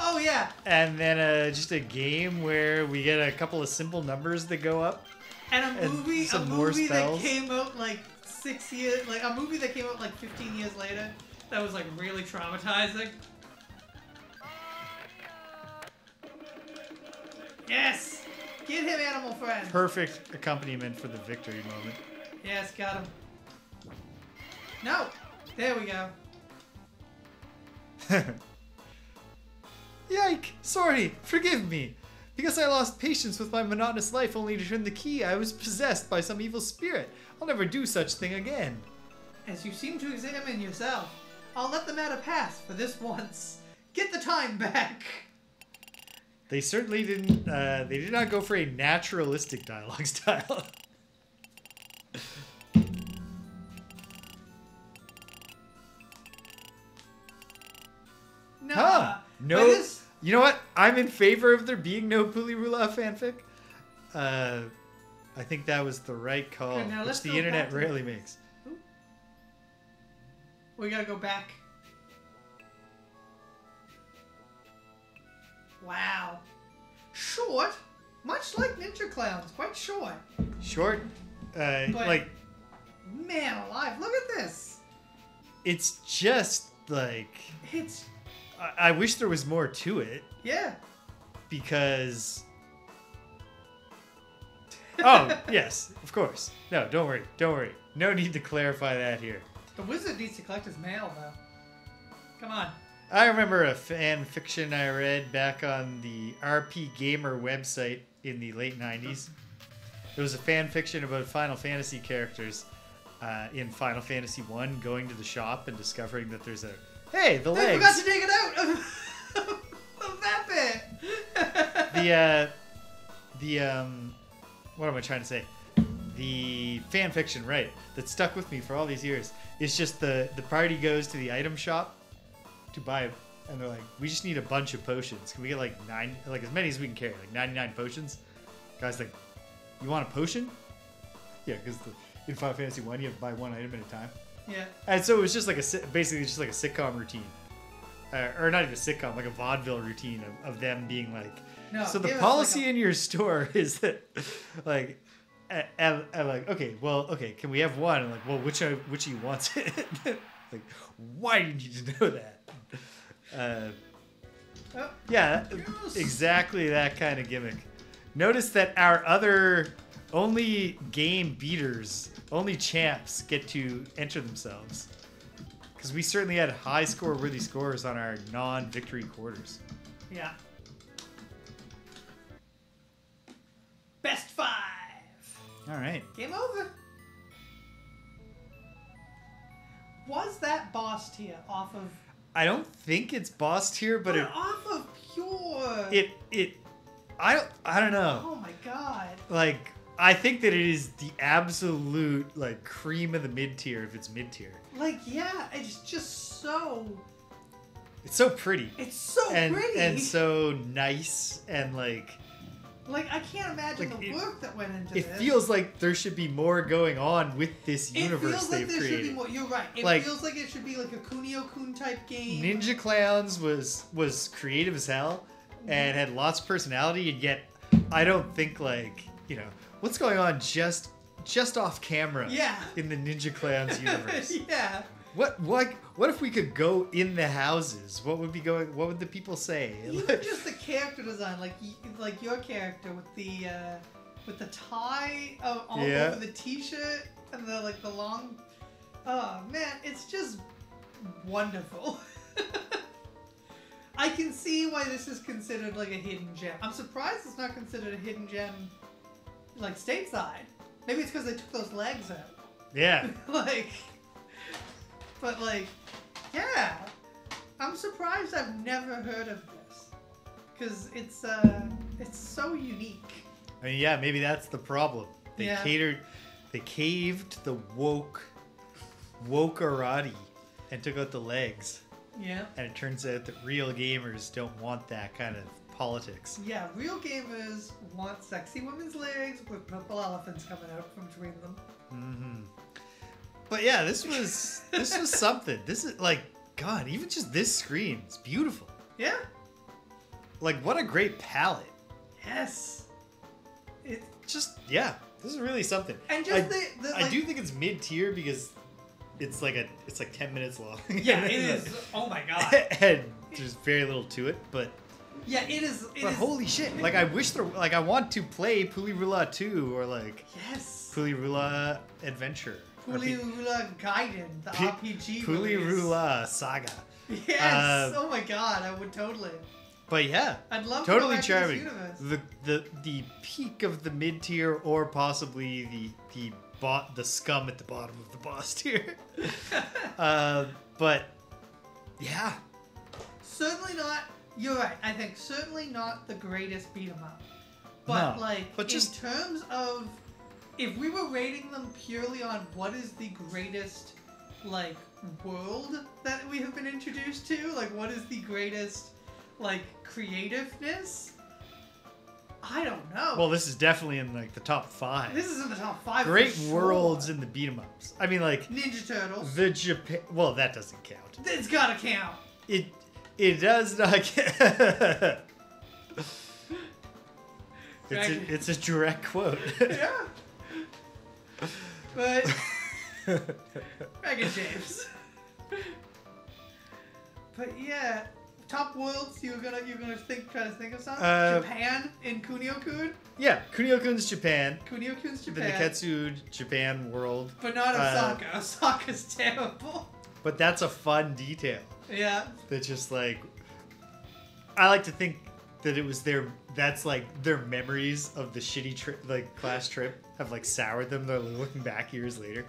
[SPEAKER 2] Oh yeah!
[SPEAKER 1] and then just a game where we get a couple of simple numbers that go up.
[SPEAKER 2] And a
[SPEAKER 1] And
[SPEAKER 2] movie
[SPEAKER 1] some more
[SPEAKER 2] that
[SPEAKER 1] spells.
[SPEAKER 2] came out like 6 years, like a movie that came out like 15 years later that was like really traumatizing. Yes! Get him, animal friend!
[SPEAKER 1] Perfect accompaniment for the victory moment.
[SPEAKER 2] Yes, got him. No! There we go.
[SPEAKER 1] Yike! Sorry, forgive me. Because I lost patience with my monotonous life only to turn the key, I was possessed by some evil spirit. I'll never do such thing again.
[SPEAKER 2] As you seem to examine yourself, I'll let the matter pass for this once. Get the time back!
[SPEAKER 1] They certainly didn't, they did not go for a naturalistic dialogue style.
[SPEAKER 2] Nah.
[SPEAKER 1] Huh.
[SPEAKER 2] But
[SPEAKER 1] No.
[SPEAKER 2] this-
[SPEAKER 1] You know what? I'm in favor of there being no Puli-Rula fanfic. I think that was the right call,
[SPEAKER 2] Okay, now let's
[SPEAKER 1] which the
[SPEAKER 2] go
[SPEAKER 1] internet
[SPEAKER 2] back to
[SPEAKER 1] rarely makes.
[SPEAKER 2] We gotta go back. Wow. Short? Much like Ninja Clowns, quite short.
[SPEAKER 1] Short, like,
[SPEAKER 2] Man alive, look at this!
[SPEAKER 1] it's just like,
[SPEAKER 2] It's...
[SPEAKER 1] I wish there was more to it,
[SPEAKER 2] yeah.
[SPEAKER 1] because... Oh, yes, of course. No, don't worry, don't worry. No need to clarify that here.
[SPEAKER 2] The wizard needs to collect his mail, though. Come on.
[SPEAKER 1] I remember a fan fiction I read back on the RP Gamer website in the late 90s. It was a fan fiction about Final Fantasy characters in Final Fantasy 1, going to the shop and discovering that there's the
[SPEAKER 2] They
[SPEAKER 1] legs.
[SPEAKER 2] forgot to take it out of that bit.
[SPEAKER 1] What am I trying to say? The fan fiction, right, that stuck with me for all these years is just the party goes to the item shop to buy, and they're like, we just need a bunch of potions. Can we get like as many as we can carry, like 99 potions? Guys like, you want a potion? Yeah, because in Final Fantasy 1, you have to buy one item at a time.
[SPEAKER 2] Yeah.
[SPEAKER 1] And so it was just like basically just like a sitcom routine. Or not even a sitcom, like a vaudeville routine of them being like,
[SPEAKER 2] No,
[SPEAKER 1] so the
[SPEAKER 2] give us
[SPEAKER 1] policy
[SPEAKER 2] like
[SPEAKER 1] in your store is that, like, and like, okay, can we have one? And like, well, which of you wants it? Like, why do you need to know that? Yeah,
[SPEAKER 2] yes.
[SPEAKER 1] exactly that kind of gimmick. Notice that our other only game beaters, only champs get to enter themselves. Because we certainly had high score-worthy scores on our non-victory quarters.
[SPEAKER 2] Yeah. Best 5.
[SPEAKER 1] All right.
[SPEAKER 2] Game over. Was that boss tier off of?
[SPEAKER 1] I don't think it's boss tier, but
[SPEAKER 2] off of pure.
[SPEAKER 1] I don't know.
[SPEAKER 2] Oh my god.
[SPEAKER 1] Like, I think that it is the absolute like cream of the mid tier if it's mid tier.
[SPEAKER 2] Like, yeah, it's just so.
[SPEAKER 1] It's so pretty.
[SPEAKER 2] It's so pretty
[SPEAKER 1] and so nice and like.
[SPEAKER 2] Like, I can't imagine
[SPEAKER 1] like
[SPEAKER 2] the work that went into
[SPEAKER 1] it
[SPEAKER 2] this.
[SPEAKER 1] It feels like there should be more going on with this universe they've
[SPEAKER 2] there
[SPEAKER 1] created.
[SPEAKER 2] Should be more. You're right. It
[SPEAKER 1] like,
[SPEAKER 2] feels like it should be like a Kunio-kun type game.
[SPEAKER 1] Ninja Clowns was creative as hell and had lots of personality, and yet I don't think like, you know, what's going on just off camera in the Ninja Clowns universe.
[SPEAKER 2] Yeah.
[SPEAKER 1] What if we could go in the houses? What would the people say?
[SPEAKER 2] Even just the character design, like your character with the tie all over the t-shirt and the long. Oh man, it's just wonderful. I can see why this is considered like a hidden gem. I'm surprised it's not considered a hidden gem, like stateside. Maybe it's because they took those legs out.
[SPEAKER 1] Yeah.
[SPEAKER 2] But yeah, I'm surprised I've never heard of this, because it's so unique.
[SPEAKER 1] I mean, yeah, maybe that's the problem. They caved the woke-arati and took out the legs.
[SPEAKER 2] Yeah.
[SPEAKER 1] And it turns out that real gamers don't want that kind of politics.
[SPEAKER 2] Yeah, real gamers want sexy women's legs with purple elephants coming out from between them.
[SPEAKER 1] Mm-hmm. But yeah, this was something. This is like, God, even just this screen, it's beautiful.
[SPEAKER 2] Yeah.
[SPEAKER 1] Like, what a great palette.
[SPEAKER 2] Yes. It
[SPEAKER 1] just, yeah, this is really something.
[SPEAKER 2] And just
[SPEAKER 1] I do think it's mid tier because it's like 10 minutes long.
[SPEAKER 2] Yeah, it is. Oh my god.
[SPEAKER 1] And there's very little to it, but
[SPEAKER 2] yeah, it is.
[SPEAKER 1] But holy shit! Like, I wish I want to play Pulirula 2 or like Pulirula Adventure.
[SPEAKER 2] Pulirula Gaiden, the RPG.
[SPEAKER 1] Pulirula Saga.
[SPEAKER 2] Yes. Oh my god, I would totally.
[SPEAKER 1] But yeah,
[SPEAKER 2] I'd love
[SPEAKER 1] totally
[SPEAKER 2] to go
[SPEAKER 1] charming.
[SPEAKER 2] back to this
[SPEAKER 1] The peak of the mid tier, or possibly the scum at the bottom of the boss tier. But yeah,
[SPEAKER 2] certainly not. You're right. I think certainly not the greatest beat 'em up. But
[SPEAKER 1] no, but
[SPEAKER 2] in terms of, if we were rating them purely on what is the greatest like world that we have been introduced to, like what is the greatest like creativeness, I don't know.
[SPEAKER 1] Well, this is definitely in like the top 5.
[SPEAKER 2] This is in the top 5.
[SPEAKER 1] Great
[SPEAKER 2] for
[SPEAKER 1] worlds
[SPEAKER 2] sure.
[SPEAKER 1] in the beat 'em ups. I mean, like
[SPEAKER 2] Ninja Turtles.
[SPEAKER 1] The Japan. Well, that doesn't count.
[SPEAKER 2] It's gotta count.
[SPEAKER 1] It does not count. It's a direct quote.
[SPEAKER 2] Yeah. But Dragon James. But yeah, top worlds. You're gonna try to think of something. Japan in Kunio-kun.
[SPEAKER 1] Yeah, Kunio-kun's Japan.
[SPEAKER 2] Kunio-kun's
[SPEAKER 1] The
[SPEAKER 2] Japan.
[SPEAKER 1] Neketsu Japan world.
[SPEAKER 2] But not Osaka. Osaka's terrible.
[SPEAKER 1] But that's a fun detail.
[SPEAKER 2] Yeah.
[SPEAKER 1] That's just like, I like to think that it was that's like their memories of the shitty trip, like class trip, have like soured them. They're looking back years later.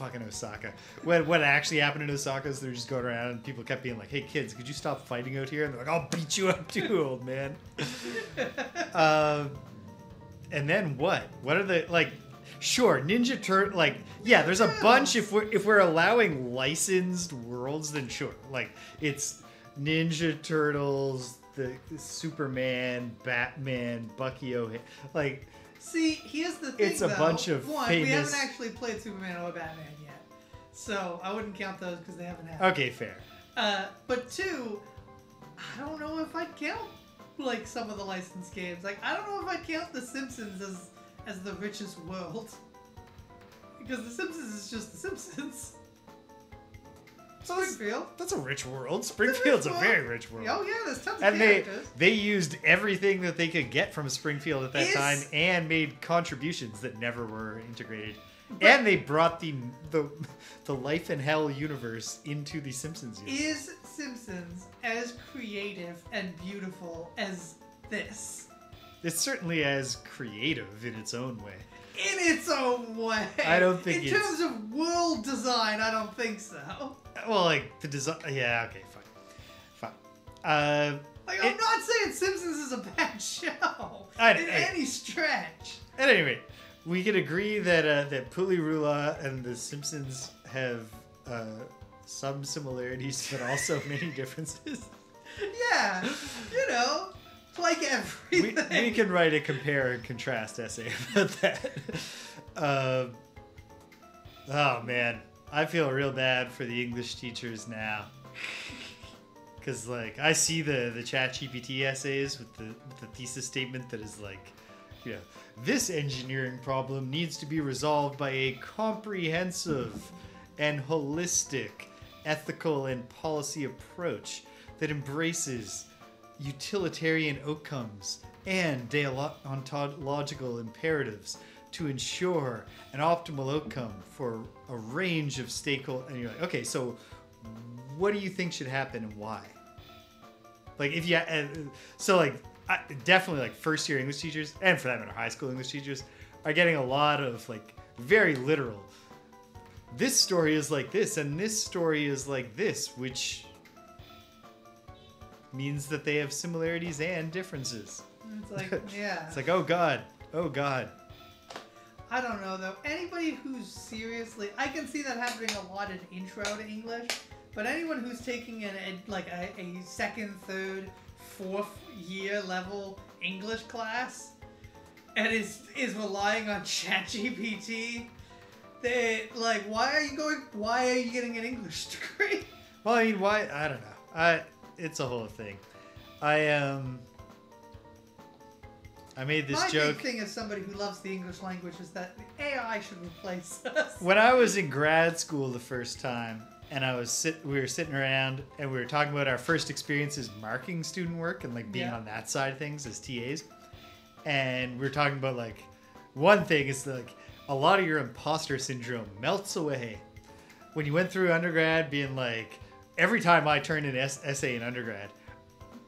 [SPEAKER 1] fucking Osaka. What actually happened in Osaka is they're just going around and people kept being like, "Hey kids, could you stop fighting out here?" And they're like, "I'll beat you up too, old man." And then what? What are the like? Sure, Ninja Turtle. Like, yeah, there's a bunch. If we're allowing licensed worlds, then sure. Like, it's Ninja Turtles, the Superman, Batman, Bucky O'Hare. Like,
[SPEAKER 2] see, here's the thing.
[SPEAKER 1] it's a bunch of
[SPEAKER 2] one,
[SPEAKER 1] famous.
[SPEAKER 2] We haven't actually played Superman or Batman yet, so I wouldn't count those because they haven't happened.
[SPEAKER 1] Okay, fair.
[SPEAKER 2] But two, I don't know if I'd count like some of the licensed games. Like, I don't know if I'd count The Simpsons as the richest world, because The Simpsons is just The Simpsons. Springfield.
[SPEAKER 1] That's a rich world. Springfield's a very rich world.
[SPEAKER 2] Oh yeah, there's tons of
[SPEAKER 1] And
[SPEAKER 2] characters.
[SPEAKER 1] they used everything that they could get from Springfield at that time and made contributions that never were integrated. And they brought the Life and Hell universe into the Simpsons universe.
[SPEAKER 2] Is Simpsons as creative and beautiful as this?
[SPEAKER 1] It's certainly as creative in its own way.
[SPEAKER 2] In its own way.
[SPEAKER 1] I don't think
[SPEAKER 2] in terms of world design, I don't think so.
[SPEAKER 1] Well, like the design. Yeah, okay, fine.
[SPEAKER 2] Like, I'm not saying Simpsons is a bad show in any stretch.
[SPEAKER 1] At any rate, we can agree that that Pulirula and the Simpsons have some similarities, but also many differences.
[SPEAKER 2] Yeah, you know, like everything.
[SPEAKER 1] We can write a compare and contrast essay about that. Oh man, I feel real bad for the English teachers now. Because, like, I see the ChatGPT essays with the thesis statement that is like, you know, this engineering problem needs to be resolved by a comprehensive and holistic ethical and policy approach that embraces utilitarian outcomes and deontological imperatives to ensure an optimal outcome for a range of stakeholders. And you're like, okay, so what do you think should happen and why? Like, if you, so like, definitely like first year English teachers, and for that matter, high school English teachers, are getting a lot of like very literal. This story is like this, and this story is like this, which means that they have similarities and differences.
[SPEAKER 2] It's like, yeah.
[SPEAKER 1] It's like, oh god, oh god.
[SPEAKER 2] I don't know though. Anybody who's seriously, I can see that happening a lot in intro to English, but anyone who's taking a second, third, fourth year level English class and is relying on ChatGPT, they like, why are you getting an English degree?
[SPEAKER 1] Well, I mean, why? I don't know. It's a whole thing. I made this joke.
[SPEAKER 2] My big thing as somebody who loves the English language is that the AI should replace us.
[SPEAKER 1] When I was in grad school the first time, and we were sitting around and we were talking about our first experiences marking student work and like being on that side of things as TAs. And we were talking about like, one thing is like a lot of your imposter syndrome melts away when you went through undergrad being like, every time I turned an essay in undergrad,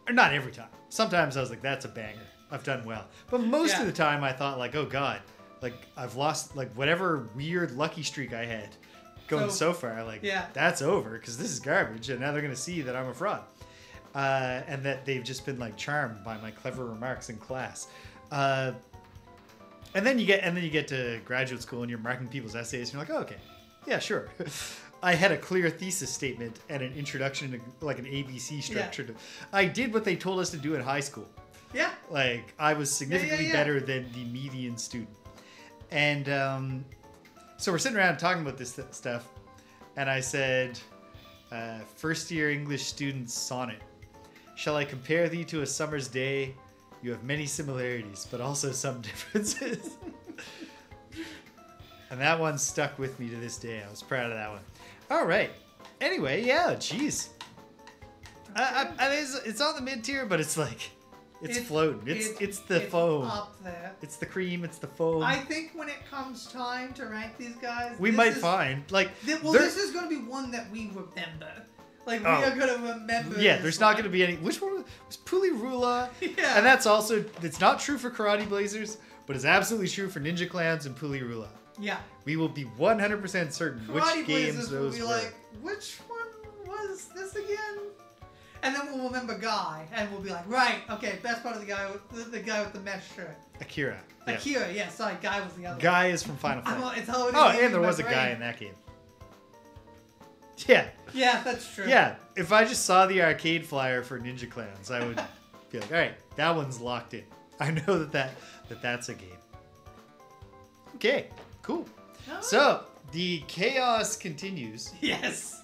[SPEAKER 1] or not every time, sometimes I was like, that's a banger. I've done well. But most of the time I thought like, oh God, like I've lost like whatever weird lucky streak I had going so far. Like that's over because this is garbage. And now they're going to see that I'm a fraud. And that they've just been like charmed by my clever remarks in class. And then you get to graduate school and you're marking people's essays. And you're like, oh, okay, yeah, sure. I had a clear thesis statement and an introduction to like an ABC structure. I did what they told us to do in high school.
[SPEAKER 2] Yeah.
[SPEAKER 1] Like, I was significantly better than the median student. And so we're sitting around talking about this stuff. And I said, first year English student sonnet. Shall I compare thee to a summer's day? You have many similarities, but also some differences. And that one stuck with me to this day. I was proud of that one. All right. Anyway, yeah, jeez. It's on the mid-tier, but it's like, it's floating. It's the foam.
[SPEAKER 2] Up there.
[SPEAKER 1] It's the cream. It's the foam.
[SPEAKER 2] I think when it comes time to rank these guys,
[SPEAKER 1] we might find like.
[SPEAKER 2] This is going to be one that we remember. Like we are going to remember.
[SPEAKER 1] Yeah, there's not going to be any. Which one was Pulirula?
[SPEAKER 2] Yeah.
[SPEAKER 1] And that's also, it's not true for Karate Blazers, but it's absolutely true for Ninja Clans and Pulirula.
[SPEAKER 2] Yeah.
[SPEAKER 1] We will be 100% certain which
[SPEAKER 2] Karate
[SPEAKER 1] games
[SPEAKER 2] Blazers will
[SPEAKER 1] those
[SPEAKER 2] be
[SPEAKER 1] were.
[SPEAKER 2] like, which one was this again? And then we'll remember Guy, and we'll be like, right, okay, best part of the guy with the mesh shirt.
[SPEAKER 1] Akira. Yeah.
[SPEAKER 2] Akira, yeah, sorry, Guy was the other
[SPEAKER 1] Guy is from Final Fight.
[SPEAKER 2] one. It's already
[SPEAKER 1] Oh,
[SPEAKER 2] leaving
[SPEAKER 1] and there
[SPEAKER 2] my
[SPEAKER 1] was a
[SPEAKER 2] brain.
[SPEAKER 1] guy in that game. Yeah.
[SPEAKER 2] Yeah, that's true.
[SPEAKER 1] Yeah. If I just saw the arcade flyer for Ninja Clowns, I would be like, all right, that one's locked in. I know that's a game. Okay, cool.
[SPEAKER 2] No.
[SPEAKER 1] So, the chaos continues.
[SPEAKER 2] Yes.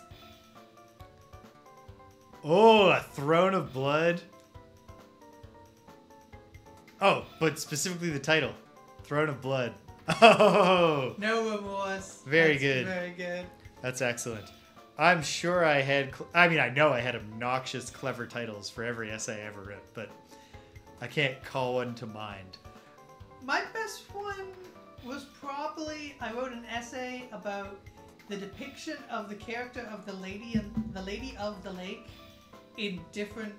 [SPEAKER 1] Oh, a Throne of Blood. Oh, but specifically the title. Throne of Blood. Oh.
[SPEAKER 2] No remorse.
[SPEAKER 1] Very
[SPEAKER 2] That's
[SPEAKER 1] good.
[SPEAKER 2] Very good.
[SPEAKER 1] That's excellent. I'm sure I had... I know I had obnoxious, clever titles for every essay I ever wrote, but I can't call one to mind.
[SPEAKER 2] My best one was probably I wrote an essay about the depiction of the character of the Lady of the Lake in different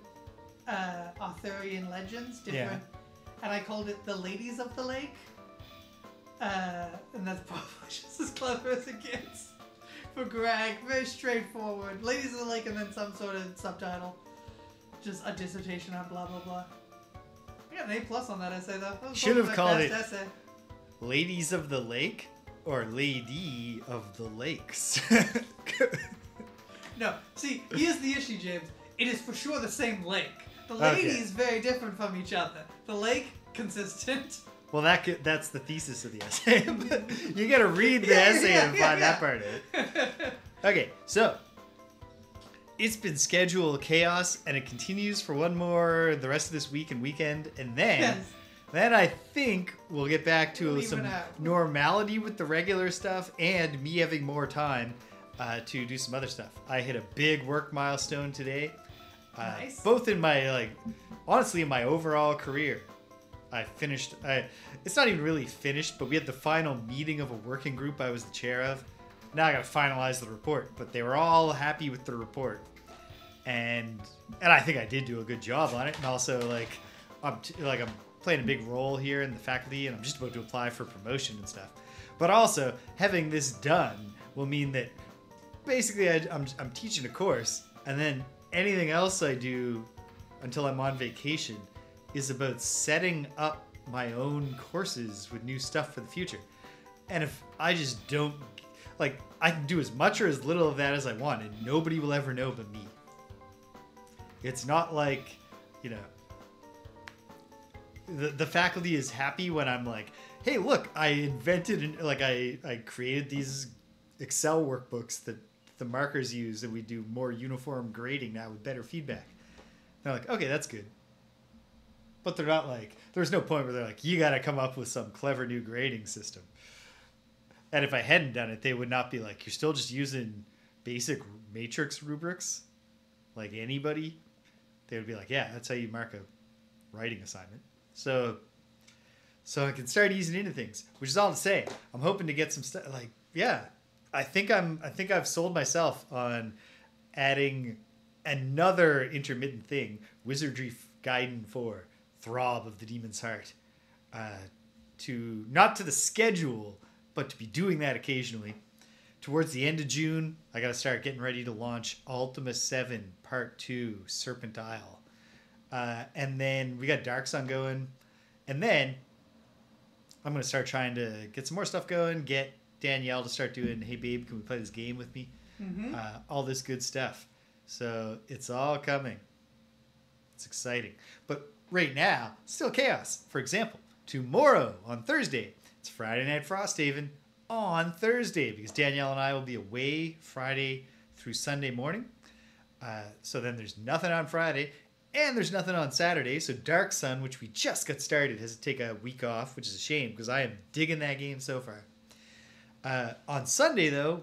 [SPEAKER 2] Arthurian legends. Different, and I called it the Ladies of the Lake. And that's probably just as clever as it gets for Greg. Very straightforward. Ladies of the Lake, and then some sort of subtitle. Just a dissertation on blah blah blah. I got an A+ on that essay though. That was
[SPEAKER 1] Should have
[SPEAKER 2] probably my
[SPEAKER 1] called
[SPEAKER 2] best
[SPEAKER 1] it
[SPEAKER 2] essay.
[SPEAKER 1] Ladies of the Lake or Lady of the Lakes.
[SPEAKER 2] No, see, here's the issue, James. It is for sure the same lake. The
[SPEAKER 1] Okay.
[SPEAKER 2] lady is very different from each other. The lake, consistent.
[SPEAKER 1] Well, that's the thesis of the essay. You gotta read the essay and find that part of it. Okay, so it's been scheduled chaos, and it continues for one more the rest of this week and weekend, and then I think we'll get back to
[SPEAKER 2] We'll
[SPEAKER 1] some
[SPEAKER 2] even out.
[SPEAKER 1] normality with the regular stuff, and me having more time to do some other stuff. I hit a big work milestone today,
[SPEAKER 2] Nice.
[SPEAKER 1] both in my honestly in my overall career. I finished. It's not even really finished, but we had the final meeting of a working group I was the chair of. Now I got to finalize the report, but they were all happy with the report, and I think I did do a good job on it. And also, I'm playing a big role here in the faculty, and I'm just about to apply for promotion and stuff. But also, having this done will mean that basically I'm teaching a course, and then anything else I do until I'm on vacation is about setting up my own courses with new stuff for the future. And if I just don't, I can do as much or as little of that as I want, and nobody will ever know but me. It's not like, the faculty is happy when I'm like, hey, look, I invented, and I created these Excel workbooks that the markers use, and we do more uniform grading now with better feedback. They're like, okay, that's good. But they're not there's no point where they're like, you got to come up with some clever new grading system. And if I hadn't done it, they would not be like, you're still just using basic matrix rubrics like anybody. They would be like, yeah, that's how you mark a writing assignment. So I can start easing into things, which is all to say, I'm hoping to get some stuff. I think I've sold myself on adding another intermittent thing, Wizardry Gaiden 4, Throb of the Demon's Heart, to not to the schedule, but to be doing that occasionally. Towards the end of June, I got to start getting ready to launch Ultima 7 Part 2, Serpent Isle. And then we got Dark Sun going. And then I'm going to start trying to get some more stuff going, get Danielle to start doing, hey babe, can we play this game with me?
[SPEAKER 2] Mm-hmm.
[SPEAKER 1] All this good stuff. So it's all coming. It's exciting. But right now, still chaos. For example, tomorrow on Thursday, it's Friday Night Frosthaven on Thursday, because Danielle and I will be away Friday through Sunday morning. So then there's nothing on Friday, and there's nothing on Saturday. So Dark Sun, which we just got started, has to take a week off, which is a shame because I am digging that game so far. On Sunday, though,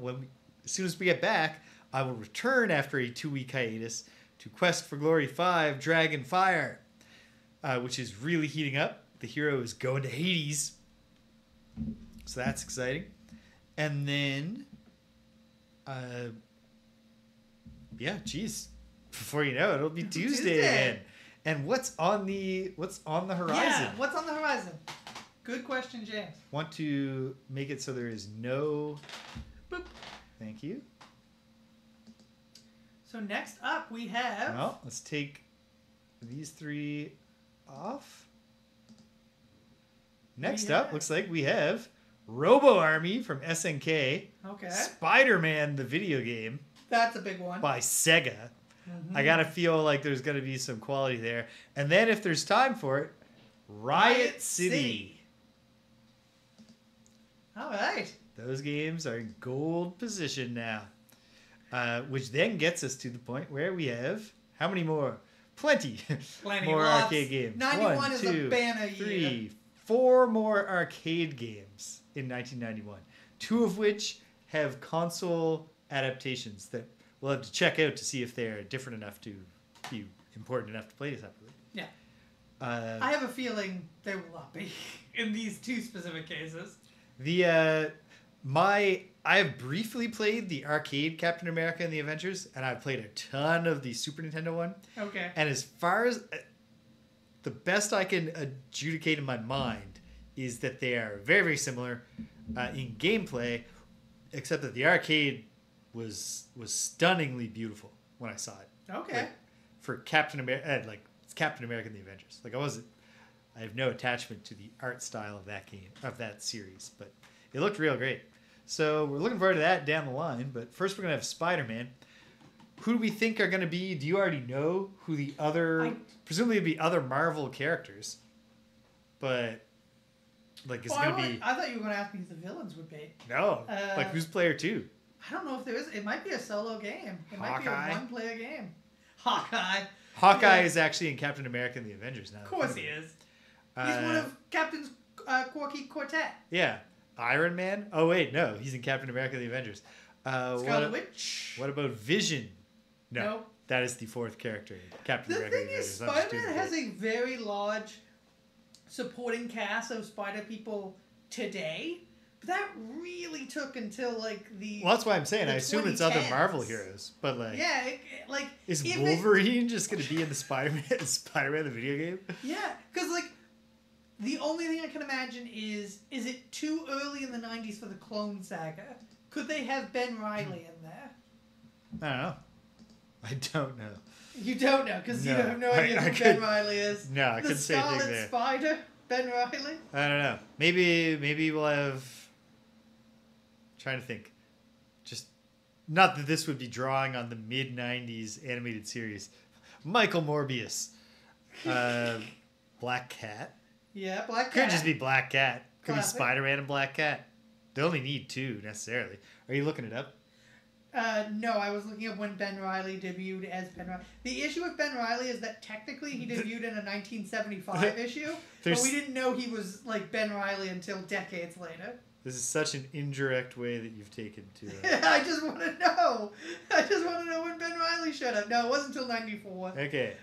[SPEAKER 1] as soon as we get back, I will return after a 2-week hiatus to Quest for Glory 5 Dragon Fire, which is really heating up. The hero is going to Hades. So that's exciting. And then, before you know it, it'll be Tuesday again. And what's on the horizon?
[SPEAKER 2] Yeah, what's on the horizon? Good question, James.
[SPEAKER 1] Want to make it so there is no... Boop. Thank you.
[SPEAKER 2] So next up we have...
[SPEAKER 1] Well, let's take these 3 off. Next up, looks like we have Robo Army from SNK.
[SPEAKER 2] Okay.
[SPEAKER 1] Spider-Man, the video game.
[SPEAKER 2] That's a big one.
[SPEAKER 1] By Sega. Mm-hmm. I gotta feel like there's gonna be some quality there. And then if there's time for it, Riot City.
[SPEAKER 2] All right.
[SPEAKER 1] Those games are in gold position now. Which then gets us to the point where we have how many more? Plenty more
[SPEAKER 2] lots.
[SPEAKER 1] Arcade games.
[SPEAKER 2] 91
[SPEAKER 1] 1,
[SPEAKER 2] is
[SPEAKER 1] 2,
[SPEAKER 2] a banner
[SPEAKER 1] 3,
[SPEAKER 2] year.
[SPEAKER 1] 4 more arcade games in 1991. 2 of which have console adaptations that we'll have to check out to see if they're different enough to be important enough to play separately.
[SPEAKER 2] Yeah. I have a feeling they will not be in these 2 specific cases.
[SPEAKER 1] I have briefly played the arcade Captain America and the Avengers, and I've played a ton of the Super Nintendo one.
[SPEAKER 2] Okay.
[SPEAKER 1] And as far as the best I can adjudicate in my mind is that they are very, very similar in gameplay, except that the arcade was stunningly beautiful when I saw it.
[SPEAKER 2] Okay.
[SPEAKER 1] Like, for Captain America, it's Captain America and the Avengers. I have no attachment to the art style of that game, of that series, but it looked real great. So we're looking forward to that down the line. But first, we're gonna have Spider-Man. Who do we think are gonna be? Do you already know who the other? Presumably, it'd be other Marvel characters. But it's gonna be.
[SPEAKER 2] I thought you were gonna ask me who the villains would be.
[SPEAKER 1] No, who's player 2?
[SPEAKER 2] I don't know if there is. It might be a solo game. It might be a one-player game.
[SPEAKER 1] Hawkeye is actually in Captain America and the Avengers now.
[SPEAKER 2] Of course he is. He's one of Captain's quirky quartet.
[SPEAKER 1] Yeah. Iron Man? Oh, wait, no. He's in Captain America and the Avengers.
[SPEAKER 2] Scarlet Witch?
[SPEAKER 1] What about Vision? No.
[SPEAKER 2] Nope.
[SPEAKER 1] That is the 4th character in Captain
[SPEAKER 2] The
[SPEAKER 1] America
[SPEAKER 2] thing
[SPEAKER 1] and the
[SPEAKER 2] is,
[SPEAKER 1] Avengers.
[SPEAKER 2] Spider-Man has a very large supporting cast of Spider people today. But that really took until, the...
[SPEAKER 1] Well, that's why I'm saying. I assume it's other
[SPEAKER 2] 2010s.
[SPEAKER 1] Marvel heroes. But,
[SPEAKER 2] Yeah,
[SPEAKER 1] is Wolverine just going to be in the Spider-Man the video game?
[SPEAKER 2] Yeah, because, the only thing I can imagine is it too early in the 90s for the Clone Saga? Could they have Ben Reilly in there?
[SPEAKER 1] I don't know. I don't know.
[SPEAKER 2] You don't know, because you have no idea who Ben Reilly is.
[SPEAKER 1] No, I couldn't say anything there.
[SPEAKER 2] The Scarlet Spider, Ben Reilly?
[SPEAKER 1] I don't know. Maybe we'll have... trying to think. Just... Not that this would be drawing on the mid-90s animated series. Michael Morbius. Black Cat.
[SPEAKER 2] Yeah, Black Cat.
[SPEAKER 1] Could just be Black Cat. Could
[SPEAKER 2] Classic.
[SPEAKER 1] be Spider-Man and Black Cat. They only need 2, necessarily. Are you looking it up?
[SPEAKER 2] No, I was looking up when Ben Reilly debuted as Ben Reilly. The issue with Ben Reilly is that technically he debuted in a 1975 issue, but we didn't know he was Ben Reilly until decades later.
[SPEAKER 1] This is such an indirect way that you've taken to...
[SPEAKER 2] I just want to know. I just want to know when Ben Reilly showed up. No, it wasn't until 94.
[SPEAKER 1] Okay.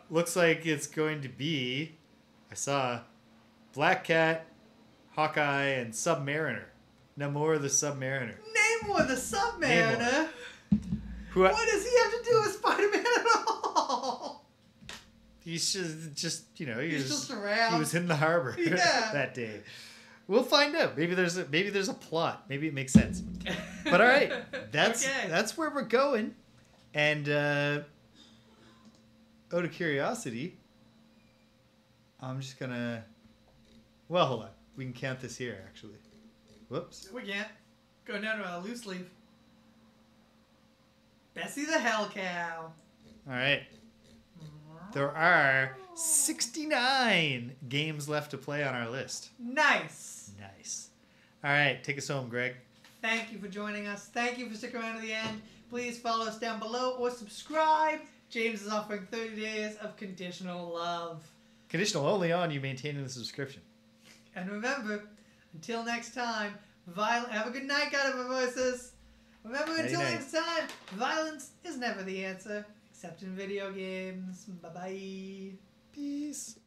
[SPEAKER 1] Looks like it's going to be... I saw Black Cat, Hawkeye, and Submariner. Namor the Submariner.
[SPEAKER 2] Namor the Submariner? What does he have to do with Spider-Man at all?
[SPEAKER 1] He's just he
[SPEAKER 2] He's just around.
[SPEAKER 1] He was in the harbor
[SPEAKER 2] Yeah.
[SPEAKER 1] that day. We'll find out. Maybe there's a plot. Maybe it makes sense. But all right, that's where we're going. And out of curiosity, I'm just gonna. Well, hold on. We can count this here, actually. Whoops.
[SPEAKER 2] We can't. Go down to a loose leaf. Bessie the Hell Cow.
[SPEAKER 1] All right. There are 69 games left to play on our list.
[SPEAKER 2] Nice.
[SPEAKER 1] All right, take us home, Greg.
[SPEAKER 2] Thank you for joining us. Thank you for sticking around to the end. Please follow us down below or subscribe. James is offering 30 days of conditional love.
[SPEAKER 1] Conditional only on you maintaining the subscription.
[SPEAKER 2] And remember, until next time, have a good night, God of our voices. Remember, until next time, violence is never the answer, except in video games. Bye-bye.
[SPEAKER 1] Peace.